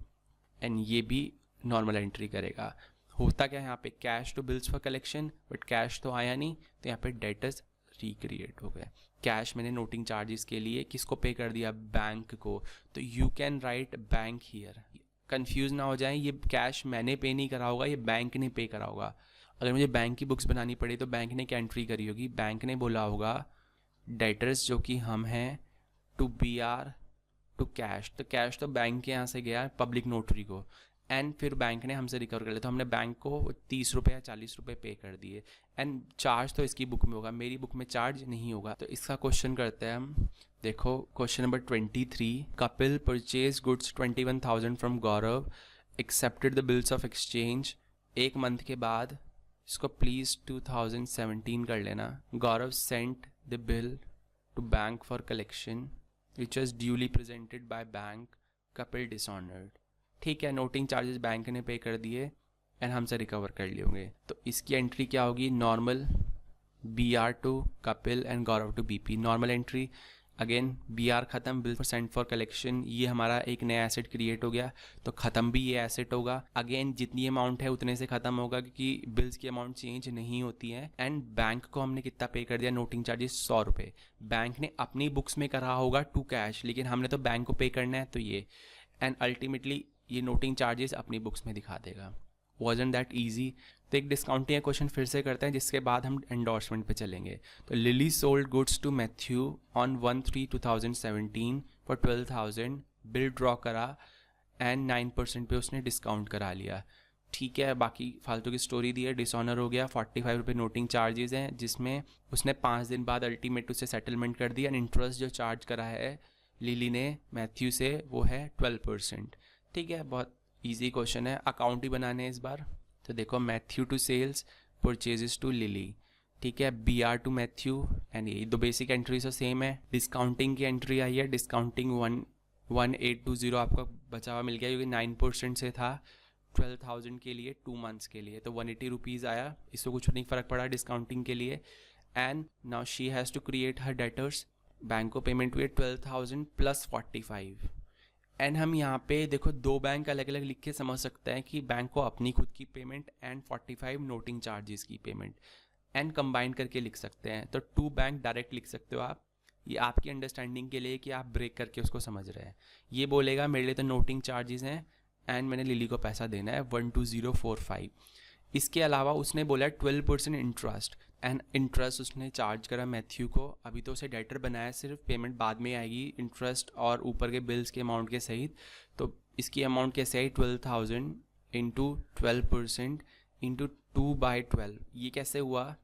एंड ये भी नॉर्मल एंट्री करेगा। होता क्या है यहाँ पे, cash to bills for collection, but cash तो आया नहीं तो यहाँ पे डेटर्स रिक्रिएट हो गए। कैश मैंने नोटिंग चार्जेस के लिए किसको पे कर दिया, बैंक को, तो you can write bank here, confuse ना हो जाए, ये कैश मैंने पे नहीं करा होगा, ये बैंक ने पे करा होगा। अगर मुझे बैंक की बुक्स बनानी पड़ी तो बैंक ने क्या एंट्री करी होगी, बैंक ने बोला होगा डेटर्स जो कि हम हैं to B R to cash, तो कैश तो बैंक के यहाँ से गया पब्लिक नोटरी को, एंड फिर बैंक ने हमसे रिकवर कर लिया, तो हमने बैंक को 30 रुपये या 40 रुपये पे कर दिए। एंड चार्ज तो इसकी बुक में होगा, मेरी बुक में चार्ज नहीं होगा। तो इसका क्वेश्चन करते हैं हम। देखो question number 23, Kapil purchase goods 21,000 from Gaurav, accepted the bills of exchange. एक मंथ के बाद, इसको प्लीज़ 2017 कर लेना। Gaurav sent the bill to bank for collection which was duly presented by bank, Kapil dishonoured. ठीक है, नोटिंग चार्जेस बैंक ने पे कर दिए एंड हमसे रिकवर कर लिए होंगे। तो इसकी एंट्री क्या होगी? Normal BR to Kapil and Gaurav to BP। Normal entry, again BR ख़त्म, बिल सेंट फॉर कलेक्शन, ये हमारा एक नया एसेट क्रिएट हो गया, तो ख़त्म भी ये एसेट होगा। अगेन जितनी अमाउंट है उतने से ख़त्म होगा, क्योंकि बिल्स की अमाउंट चेंज नहीं होती है। एंड बैंक को हमने कितना पे कर दिया? नोटिंग चार्जेस 100 रुपये। बैंक ने अपनी बुक्स में करा होगा टू कैश, लेकिन हमने तो बैंक को पे करना है, तो ये। एंड अल्टीमेटली ये नोटिंग चार्जेस अपनी बुक्स में दिखा देगा। Wasn't that easy? तो एक डिस्काउंटिंग क्वेश्चन फिर से करते हैं, जिसके बाद हम एंडोर्समेंट पे चलेंगे। तो Lily sold goods to Matthew on 1/3/2017 for 12,000, bill draw करा एंड 9% पे उसने डिस्काउंट करा लिया। ठीक है, बाकी फालतू की स्टोरी दी है, डिसऑनर हो गया। 45 रुपये नोटिंग चार्जेस हैं, जिसमें उसने 5 दिन बाद अल्टीमेट उससे सेटलमेंट कर दिया। एंड इंटरेस्ट जो चार्ज करा है लिली ने मैथ्यू से, वो है 12%। ठीक है, बहुत ईजी क्वेश्चन है। अकाउंट ही बनाने हैं इस बार। तो देखो, Matthew to sales, purchases to Lily. ठीक है, BR टू मैथ्यू, एंड ये दो बेसिक एंट्रीज तो सेम है। डिस्काउंटिंग की एंट्री आई है, डिस्काउंटिंग 1820 आपका बचा हुआ मिल गया, क्योंकि 9% से था 12,000 के लिए 2 मंथ्स के लिए, तो 180 रुपीज़ आया। इसको कुछ नहीं फ़र्क पड़ा डिस्काउंटिंग के लिए। And now she has to create her debtors. Bank को पेमेंट हुई 12,000 + 45। एंड हम यहाँ पे देखो 2 बैंक अलग अलग लिख के समझ सकते हैं कि बैंक को अपनी खुद की पेमेंट एंड 45 नोटिंग चार्जेस की पेमेंट, एंड कंबाइन करके लिख सकते हैं। तो 2 बैंक डायरेक्ट लिख सकते हो आप, ये आपकी अंडरस्टैंडिंग के लिए कि आप ब्रेक करके उसको समझ रहे हैं। ये बोलेगा मेरे लिए तो नोटिंग चार्जेस हैं एंड मैंने लिली को पैसा देना है 12045। इसके अलावा उसने बोला 12% इंटरेस्ट, एंड इंटरेस्ट उसने चार्ज करा मैथ्यू को। अभी तो उसे डेटर बनाया, सिर्फ पेमेंट बाद में आएगी, इंटरेस्ट और ऊपर के बिल्स के अमाउंट के सहित। तो इसकी अमाउंट कैसे आई? 12,000 इंटू 12% इंटू 2/12। ये कैसे हुआ?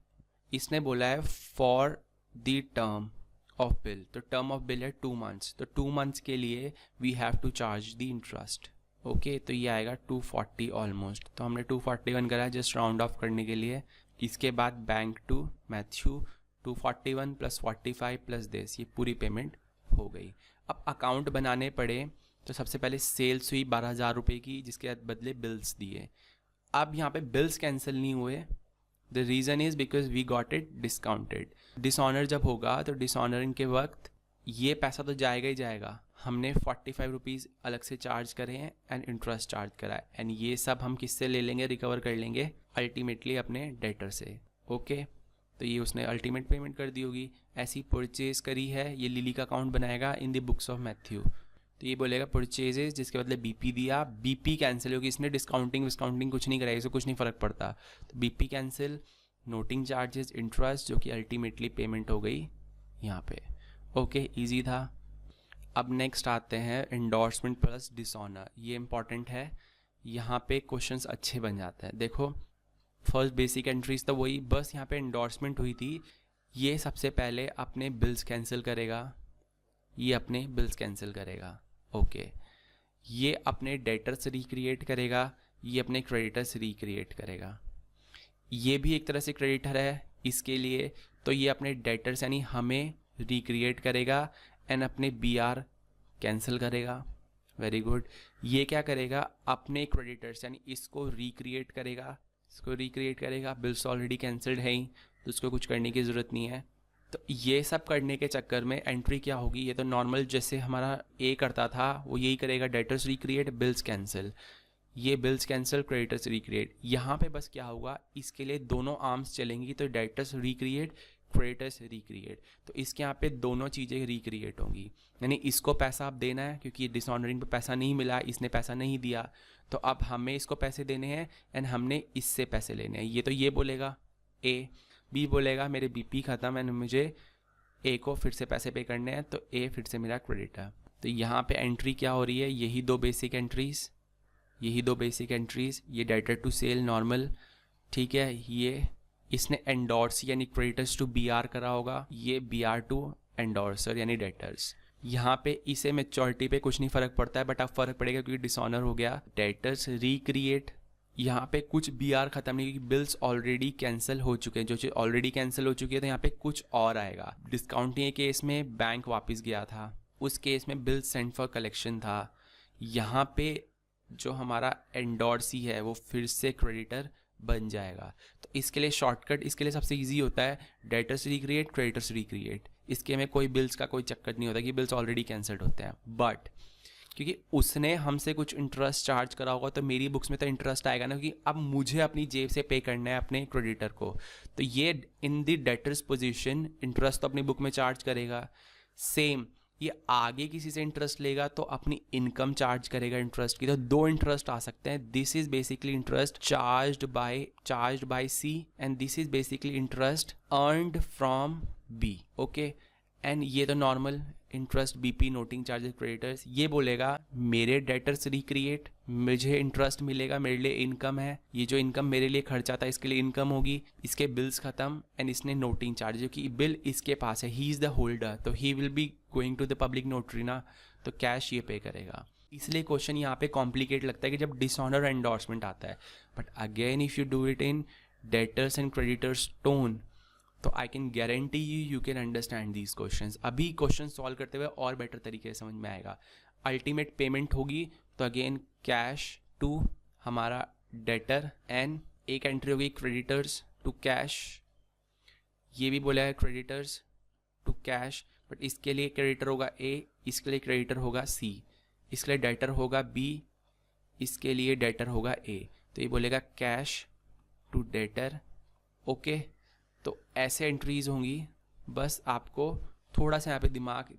इसने बोला है for the term of bill, तो टर्म ऑफ बिल है 2 मंथ्स, तो 2 मंथ्स के लिए we have to charge the interest. Okay, तो ये आएगा 240 ऑलमोस्ट। तो हमने 241 करा है जस्ट राउंड ऑफ करने के लिए। इसके बाद बैंक टू मैथ्यू 241 + 45 + दिस, ये पूरी पेमेंट हो गई। अब अकाउंट बनाने पड़े, तो सबसे पहले सेल्स हुई 12,000 रुपये की, जिसके बदले बिल्स दिए। अब यहाँ पे बिल्स कैंसिल नहीं हुए, the reason is because we got it discounted. Dishonour जब होगा तो डिसऑनरिंग के वक्त ये पैसा तो जाएगा ही जाएगा। हमने 45 रुपीज़ अलग से चार्ज करे हैं एंड इंटरेस्ट चार्ज करा है, एंड ये सब हम किससे ले लेंगे, रिकवर कर लेंगे अल्टीमेटली अपने डेटर से। ओके, तो ये उसने अल्टीमेट पेमेंट कर दी होगी। ऐसी परचेज करी है, ये लिली का अकाउंट बनाएगा in the books of Matthew. तो ये बोलेगा परचेजेस, जिसके बदले BP दिया, BP कैंसिल होगी। इसने डिस्काउंटिंग कुछ नहीं कराई, इसको कुछ नहीं फ़र्क पड़ता। तो BP cancel, noting charges, interest, जो कि अल्टीमेटली पेमेंट हो गई यहाँ पे। ओके, ईजी था। अब नेक्स्ट आते हैं एंडोर्समेंट प्लस डिसऑनर। ये इंपॉर्टेंट है, यहाँ पे क्वेश्चंस अच्छे बन जाते हैं। देखो फर्स्ट बेसिक एंट्रीज तो वही, बस यहाँ पे एंडोर्समेंट हुई थी। ये सबसे पहले अपने बिल्स कैंसिल करेगा, ये अपने बिल्स कैंसिल करेगा। ओके, ये अपने डेटर्स रिक्रिएट करेगा, ये अपने क्रेडिटर्स रिक्रिएट करेगा। ये भी एक तरह से क्रेडिटर है इसके लिए, तो ये अपने डेटर्स यानी हमें रिक्रिएट करेगा एंड अपने BR कैंसिल करेगा। Very good. ये क्या करेगा? अपने क्रेडिटर्स यानी इसको रिक्रिएट करेगा, बिल्स ऑलरेडी कैंसिल्ड है ही, तो उसको कुछ करने की ज़रूरत नहीं है। तो ये सब करने के चक्कर में एंट्री क्या होगी? ये तो नॉर्मल जैसे हमारा A करता था वो यही करेगा, डेटर्स रिक्रिएट, बिल्स कैंसिल। ये बिल्स कैंसिल, क्रेडिटर्स रिक्रिएट। यहाँ पे बस क्या होगा, इसके लिए दोनों आर्म्स चलेंगी, तो डेटर्स रिक्रिएट, क्रेडिटर्स रिक्रिएट। तो इसके यहाँ पे दोनों चीज़ें रिक्रिएट होंगी, यानी इसको पैसा आप देना है क्योंकि डिसऑनरिंग पे पैसा नहीं मिला, इसने पैसा नहीं दिया, तो अब हमें इसको पैसे देने हैं एंड हमने इससे पैसे लेने हैं। ये तो ये बोलेगा A, B बोलेगा मेरे BP ख़त्म है, मुझे A को फिर से पैसे पे करने हैं, तो A फिर से मेरा क्रेडिट है। तो यहाँ पे एंट्री क्या हो रही है? यही 2 बेसिक एंट्रीज, यही दो बेसिक एंट्रीज, ये डेटर टू सेल नॉर्मल, ठीक है, ये इसने एंडोर्स यानी क्रेडिटर्स टू बी आर करा होगा, ये बी आर टू एंडोर्सर यानी डेटर्स। यहाँ पे इसे मेच्योरिटी पे कुछ नहीं फ़र्क पड़ता है, बट अब फ़र्क पड़ेगा क्योंकि डिसऑनर हो गया। डेटर्स रिक्रिएट, यहाँ पे कुछ बी आर ख़त्म नहीं क्योंकि बिल्स ऑलरेडी कैंसिल हो चुके हैं, जो चीज़ ऑलरेडी कैंसिल हो चुकी है तो यहाँ पे कुछ और आएगा। डिस्काउंटिंग के केस में बैंक वापस गया था, उस केस में बिल सेंड फॉर कलेक्शन था। यहाँ पे जो हमारा एंडोर्सी है वो फिर से क्रेडिटर बन जाएगा। तो इसके लिए शॉर्टकट, इसके लिए सबसे इजी होता है डेटर्स रिक्रिएट, क्रेडिटर्स रिक्रिएट। इसके में कोई बिल्स का कोई चक्कर नहीं होता कि बिल्स ऑलरेडी कैंसल्ड होते हैं, बट क्योंकि उसने हमसे कुछ इंटरेस्ट चार्ज करा होगा तो मेरी बुक्स में तो इंटरेस्ट आएगा ना, क्योंकि अब मुझे अपनी जेब से पे करना है अपने क्रेडिटर को, तो ये in the debtors position interest तो अपनी बुक में चार्ज करेगा। सेम ये आगे किसी से इंटरेस्ट लेगा तो अपनी इनकम चार्ज करेगा इंटरेस्ट की। तो दो इंटरेस्ट आ सकते हैं, this is basically interest charged by C and this is basically interest earned from B. Okay, and ये तो normal interest BP noting charges creditors, ये बोलेगा मेरे डेटर्स रिक्रिएट, मुझे इंटरेस्ट मिलेगा, मेरे लिए इनकम है, ये जो इनकम मेरे लिए खर्चा था इसके लिए इनकम होगी, इसके बिल्स खत्म एंड इसने नोटिंग चार्ज, जो कि बिल इसके पास है, ही इज़ द होल्डर, तो he will be going to the public notary ना, तो कैश ये पे करेगा। इसलिए क्वेश्चन यहाँ पे कॉम्प्लिकेट लगता है कि जब डिसऑनर एंडोर्समेंट आता है, but again if you do it in debtors and creditors tone तो I can guarantee you can understand these questions. अभी क्वेश्चन सॉल्व करते हुए और बेटर तरीके से समझ में आएगा। अल्टीमेट पेमेंट होगी तो अगेन कैश टू हमारा डेटर एंड एक एंट्री होगी क्रेडिटर्स टू कैश, ये भी बोला है क्रेडिटर्स टू कैश, बट इसके लिए क्रेडिटर होगा ए, इसके लिए क्रेडिटर होगा सी, इसके लिए डेटर होगा बी, इसके लिए डेटर होगा ए, तो ये बोलेगा कैश टू डेटर। ओके, तो ऐसे एंट्रीज होंगी, बस आपको थोड़ा सा यहाँ पे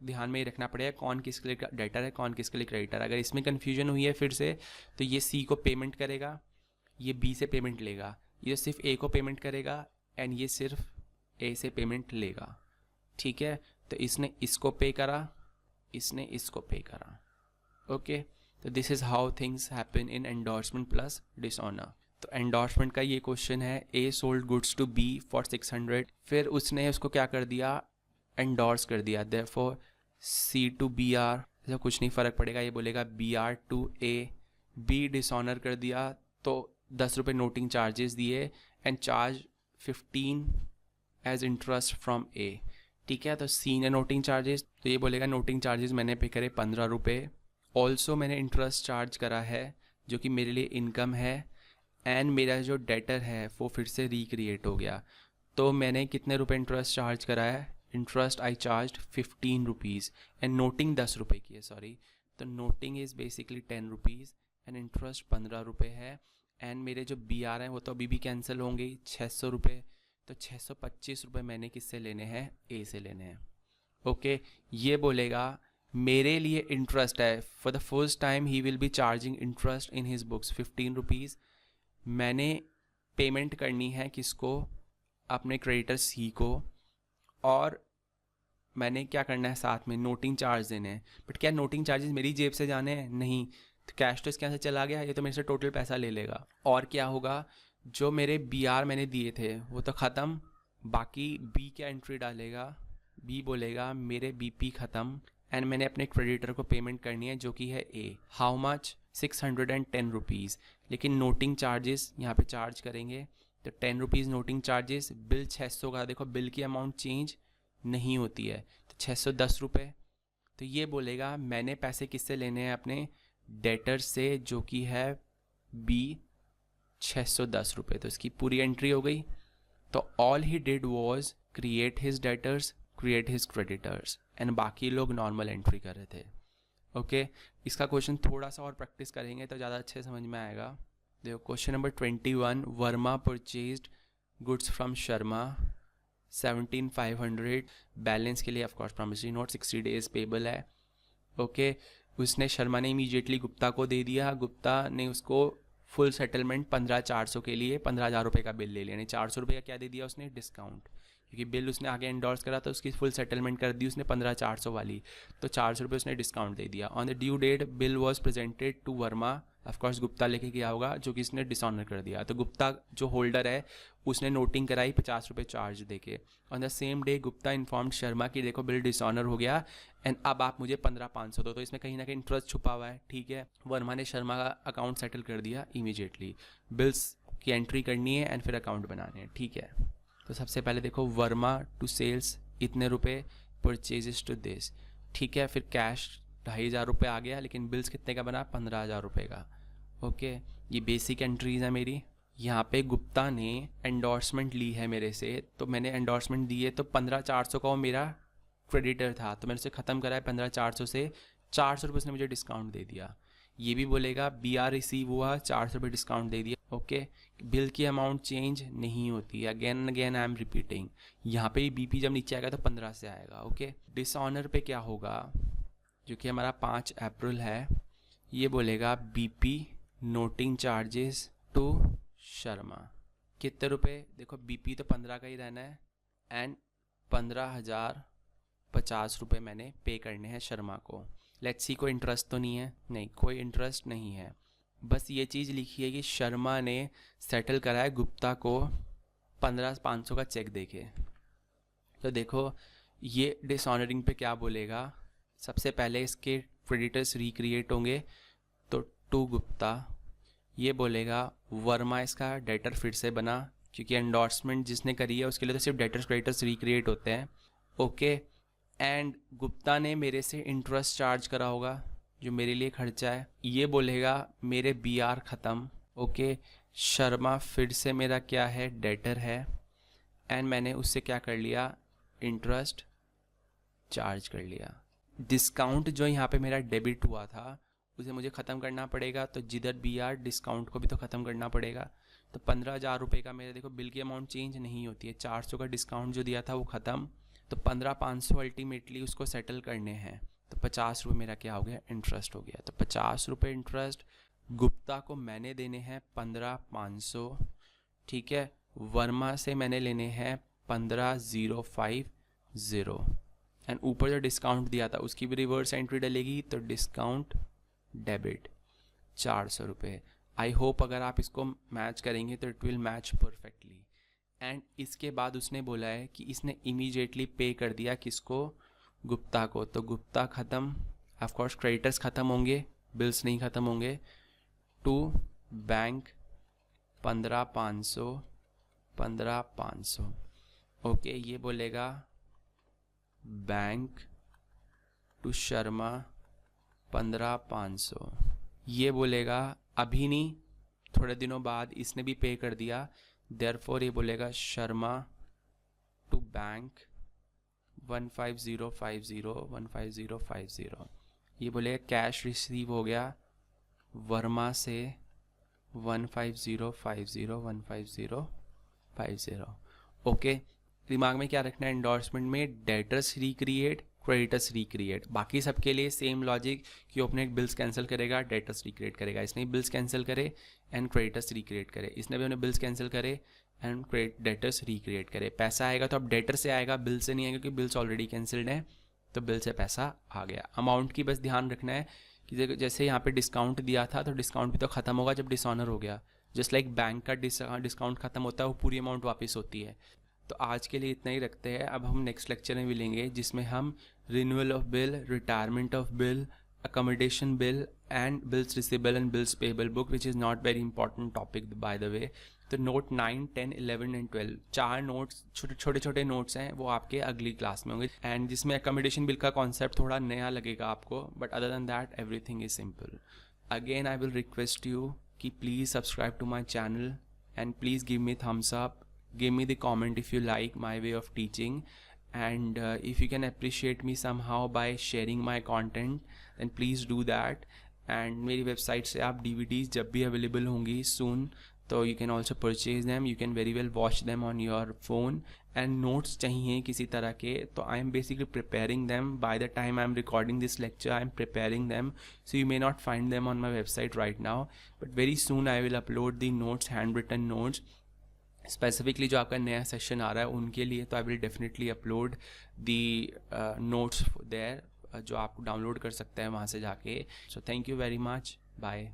ध्यान में ही रखना पड़ेगा कौन किसके लिए डेटर है कौन किसके लिए क्रेडिटर। अगर इसमें कन्फ्यूजन हुई है फिर से तो ये सी को पेमेंट करेगा, ये बी से पेमेंट लेगा, ये सिर्फ ए को पेमेंट करेगा एंड ये सिर्फ ए से पेमेंट लेगा, ठीक है। तो इसने इसको पे करा, इसने इसको पे करा। ओके, तो this is how things happen in endorsement plus dishonour. तो एंडोर्समेंट का ये क्वेश्चन है, A sold goods to B for 600, फिर उसने उसको क्या कर दिया, एंडोर्स कर दिया, therefore C to B R, ऐसा कुछ नहीं फ़र्क पड़ेगा, ये बोलेगा B R to A, B dishonour कर दिया तो 10 रुपये नोटिंग चार्जेस दिए and charge 15 as interest from A, ठीक है। तो सी ने नोटिंग चार्जेस, तो ये बोलेगा नोटिंग चार्जेस मैंने पे करे 15 रुपये, ऑल्सो मैंने इंटरेस्ट चार्ज करा है जो कि मेरे लिए इनकम है, एंड मेरा जो डेटर है वो फिर से रिक्रिएट हो गया, तो मैंने कितने रुपए इंटरेस्ट चार्ज करा है, interest I charge 15 rupees and noting 10 रुपये की है, सॉरी, तो noting is basically 10 rupees and interest 15 रुपये है, एंड मेरे जो बी आर हैं वो तो अभी भी कैंसिल होंगे 600 रुपये, तो 625 रुपये मैंने किससे लेने हैं, ए से लेने हैं। ओके, ये बोलेगा मेरे लिए इंटरेस्ट है, for the first time he will B charging interest in his books 15 rupees, मैंने पेमेंट करनी है किसको, अपने क्रेडिटर सी को, और मैंने क्या करना है साथ में नोटिंग चार्ज देने हैं, बट क्या नोटिंग चार्जेस मेरी जेब से जाने हैं, नहीं, तो कैश तो इसके यहाँ से चला गया, ये तो मेरे से टोटल पैसा ले लेगा। और क्या होगा, जो मेरे बी आर मैंने दिए थे वो तो ख़त्म, बाकी बी क्या एंट्री डालेगा, बी बोलेगा मेरे बी पी ख़त्म एंड मैंने अपने क्रेडिटर को पेमेंट करनी है जो कि है ए, हाउ मच 610 रुपीज़, लेकिन नोटिंग चार्जेस यहाँ पे चार्ज करेंगे, तो 10 रुपीज़ नोटिंग चार्जेस, बिल 600 का, देखो बिल की अमाउंट चेंज नहीं होती है, तो 610 रुपये, तो ये बोलेगा मैंने पैसे किससे लेने हैं, अपने डेटर से जो कि है बी 610 रुपये, तो इसकी पूरी एंट्री हो गई। तो all he did was create his debtors, create his creditors, and बाकी लोग नॉर्मल एंट्री कर रहे थे। ओके, इसका क्वेश्चन थोड़ा सा और प्रैक्टिस करेंगे तो ज़्यादा अच्छे समझ में आएगा। देखो question number 21, Verma purchased goods from Sharma 17,500, balance के लिए of course promissory note 60 days payable है। ओके, उसने शर्मा ने इमीडिएटली गुप्ता को दे दिया, गुप्ता ने उसको फुल सेटलमेंट 15,400 के लिए 15,000 रुपये का बिल ले लिया, यानी 400 रुपये का क्या दे दिया उसने, डिस्काउंट, क्योंकि बिल उसने आगे एंडोर्स करा तो उसकी फुल सेटलमेंट कर दी उसने 15,400 वाली, तो 400 रुपये उसने डिस्काउंट दे दिया। On the due date bill was presented to Verma of course Gupta लेके गया होगा जो कि इसने डिसऑनर कर दिया। तो गुप्ता जो होल्डर है उसने नोटिंग कराई 50 रुपये चार्ज देके। On the same day Gupta informed Sharma कि देखो बिल डिसऑनर हो गया एंड अब आप मुझे 15,500 दो। तो इसमें कहीं ना कहीं इंटरेस्ट छुपा हुआ है, ठीक है। वर्मा ने शर्मा का अकाउंट सेटल कर दिया इमीडिएटली। बिल्स की एंट्री करनी है एंड फिर अकाउंट बनाने हैं, ठीक है। तो सबसे पहले देखो वर्मा टू सेल्स इतने रुपए, परचेजेस टू दिस, ठीक है। फिर कैश 2,500 रुपये आ गया, लेकिन बिल्स कितने का बना, 15,000 रुपये का। ओके, ये बेसिक एंट्रीज है मेरी। यहाँ पे गुप्ता ने एंडोर्समेंट ली है मेरे से, तो मैंने एंडोर्समेंट दी है, तो 15,400 का वो मेरा क्रेडिटर था, तो मैंने उसे ख़त्म करा है 15,400 से। 400 रुपये उसने मुझे डिस्काउंट दे दिया। ये भी बोलेगा BR रिसीव हुआ, 400 रुपये डिस्काउंट दे दिया। ओके, बिल की अमाउंट चेंज नहीं होती, again again I am repeating. यहाँ पे BP जब नीचे आएगा तो 15 से आएगा। ओके, डिसऑनर पे क्या होगा, जो कि हमारा 5 अप्रैल है, ये बोलेगा BP noting charges to Sharma कितने रुपए। देखो BP तो 15 का ही रहना है एंड 15,050 रुपये मैंने पे करने हैं शर्मा को। लेट्स सी कोई इंटरेस्ट तो नहीं है, नहीं कोई इंटरेस्ट नहीं है। बस ये चीज़ लिखी है कि शर्मा ने सेटल करा है गुप्ता को 15,500 का चेक देके। तो देखो ये डिसऑनरिंग पे क्या बोलेगा, सबसे पहले इसके क्रेडिटर्स रिक्रिएट होंगे, तो टू गुप्ता। ये बोलेगा वर्मा इसका डेटर फिर से बना, क्योंकि एंडोर्समेंट जिसने करी है उसके लिए तो सिर्फ डेटर्स क्रेडिटर्स रिक्रिएट होते हैं। ओके, एंड गुप्ता ने मेरे से इंटरेस्ट चार्ज करा होगा जो मेरे लिए खर्चा है। ये बोलेगा मेरे BR ख़त्म। ओके, शर्मा फिर से मेरा क्या है, डेटर है, एंड मैंने उससे क्या कर लिया, इंटरेस्ट चार्ज कर लिया। डिस्काउंट जो यहाँ पे मेरा डेबिट हुआ था उसे मुझे ख़त्म करना पड़ेगा, तो जिधर BR डिस्काउंट को भी तो ख़त्म करना पड़ेगा। तो 15,000 रुपये का मेरे, देखो बिल की अमाउंट चेंज नहीं होती है, 400 का डिस्काउंट जो दिया था वो ख़त्म, तो 15,500 अल्टीमेटली उसको सेटल करने हैं। तो 50 रुपये मेरा क्या हो गया, इंटरेस्ट हो गया। तो 50 रुपये इंटरेस्ट गुप्ता को मैंने देने हैं 15,500, ठीक है। वर्मा से मैंने लेने हैं 15,050 एंड ऊपर जो डिस्काउंट दिया था उसकी भी रिवर्स एंट्री डलेगी, तो डिस्काउंट डेबिट 400 रुपये। आई होप अगर आप इसको मैच करेंगे तो it will match perfectly. And इसके बाद उसने बोला है कि इसने इमीडिएटली पे कर दिया किसको, गुप्ता को। तो गुप्ता ख़त्म, ऑफ कोर्स क्रेडिटर्स ख़त्म होंगे, बिल्स नहीं ख़त्म होंगे। To bank 15,500। ओके, ये बोलेगा बैंक टू शर्मा 15,500। ये बोलेगा अभी नहीं, थोड़े दिनों बाद इसने भी पे कर दिया, देयरफॉर ये बोलेगा शर्मा टू बैंक 15050। ये बोलेगा कैश रिसीव हो गया वर्मा से 15050। ओके, दिमाग में क्या रखना है, एंडोर्समेंट में डेटर्स रिक्रिएट, क्रेडिटर्स रिक्रिएट। बाकी सबके लिए सेम लॉजिक कि अपने बिल्स कैंसिल करेगा, डेटर्स रिक्रिएट करेगा। इसने बिल्स कैंसिल करे एंड क्रेडिटर्स रिक्रिएट करे, इसने भी उन्हें बिल्स कैंसिल करे एंड डेटर्स रिक्रिएट करे। पैसा आएगा तो अब डेटर से आएगा, बिल से नहीं आएगा, क्योंकि बिल्स ऑलरेडी कैंसिल्ड है, तो बिल से पैसा आ गया। अमाउंट की बस ध्यान रखना है कि जैसे यहाँ पे डिस्काउंट दिया था, तो डिस्काउंट भी तो ख़त्म होगा जब डिसऑनर हो गया। जस्ट लाइक बैंक का डिस्काउंट ख़त्म होता है, वो पूरी अमाउंट वापस होती है। तो आज के लिए इतना ही रखते हैं। अब हम नेक्स्ट लेक्चर में मिलेंगे जिसमें हम renewal of bill, retirement of bill, accommodation bill and bills receivable and bills payable book, which is not very important topic by the way. तो नोट 9, 10, 11 एंड 12 चार नोट्स, छोटे छोटे नोट्स हैं, वो आपके अगली क्लास में होंगे। एंड जिसमें अकोमोडेशन बिल का कॉन्सेप्ट थोड़ा नया लगेगा आपको, but other than that everything is simple. Again I will request you कि please subscribe to my channel and please give me thumbs up, give me the comment if you like my way of teaching, and if you can appreciate me somehow by sharing my content then please do that. and मेरी वेबसाइट से आप DVDs जब भी अवेलेबल होंगी soon, तो you can also purchase them, you can very well watch them on your phone. and notes चाहिए किसी तरह के, तो I am basically preparing them. by the time I am recording this lecture I am preparing them, so you may not find them on my website right now, but very soon I will upload the notes, handwritten notes specifically जो आपका नया सेशन आ रहा है उनके लिए। तो I will definitely upload the notes there, जो आप डाउनलोड कर सकते हैं वहाँ से जाके। So thank you very much, bye.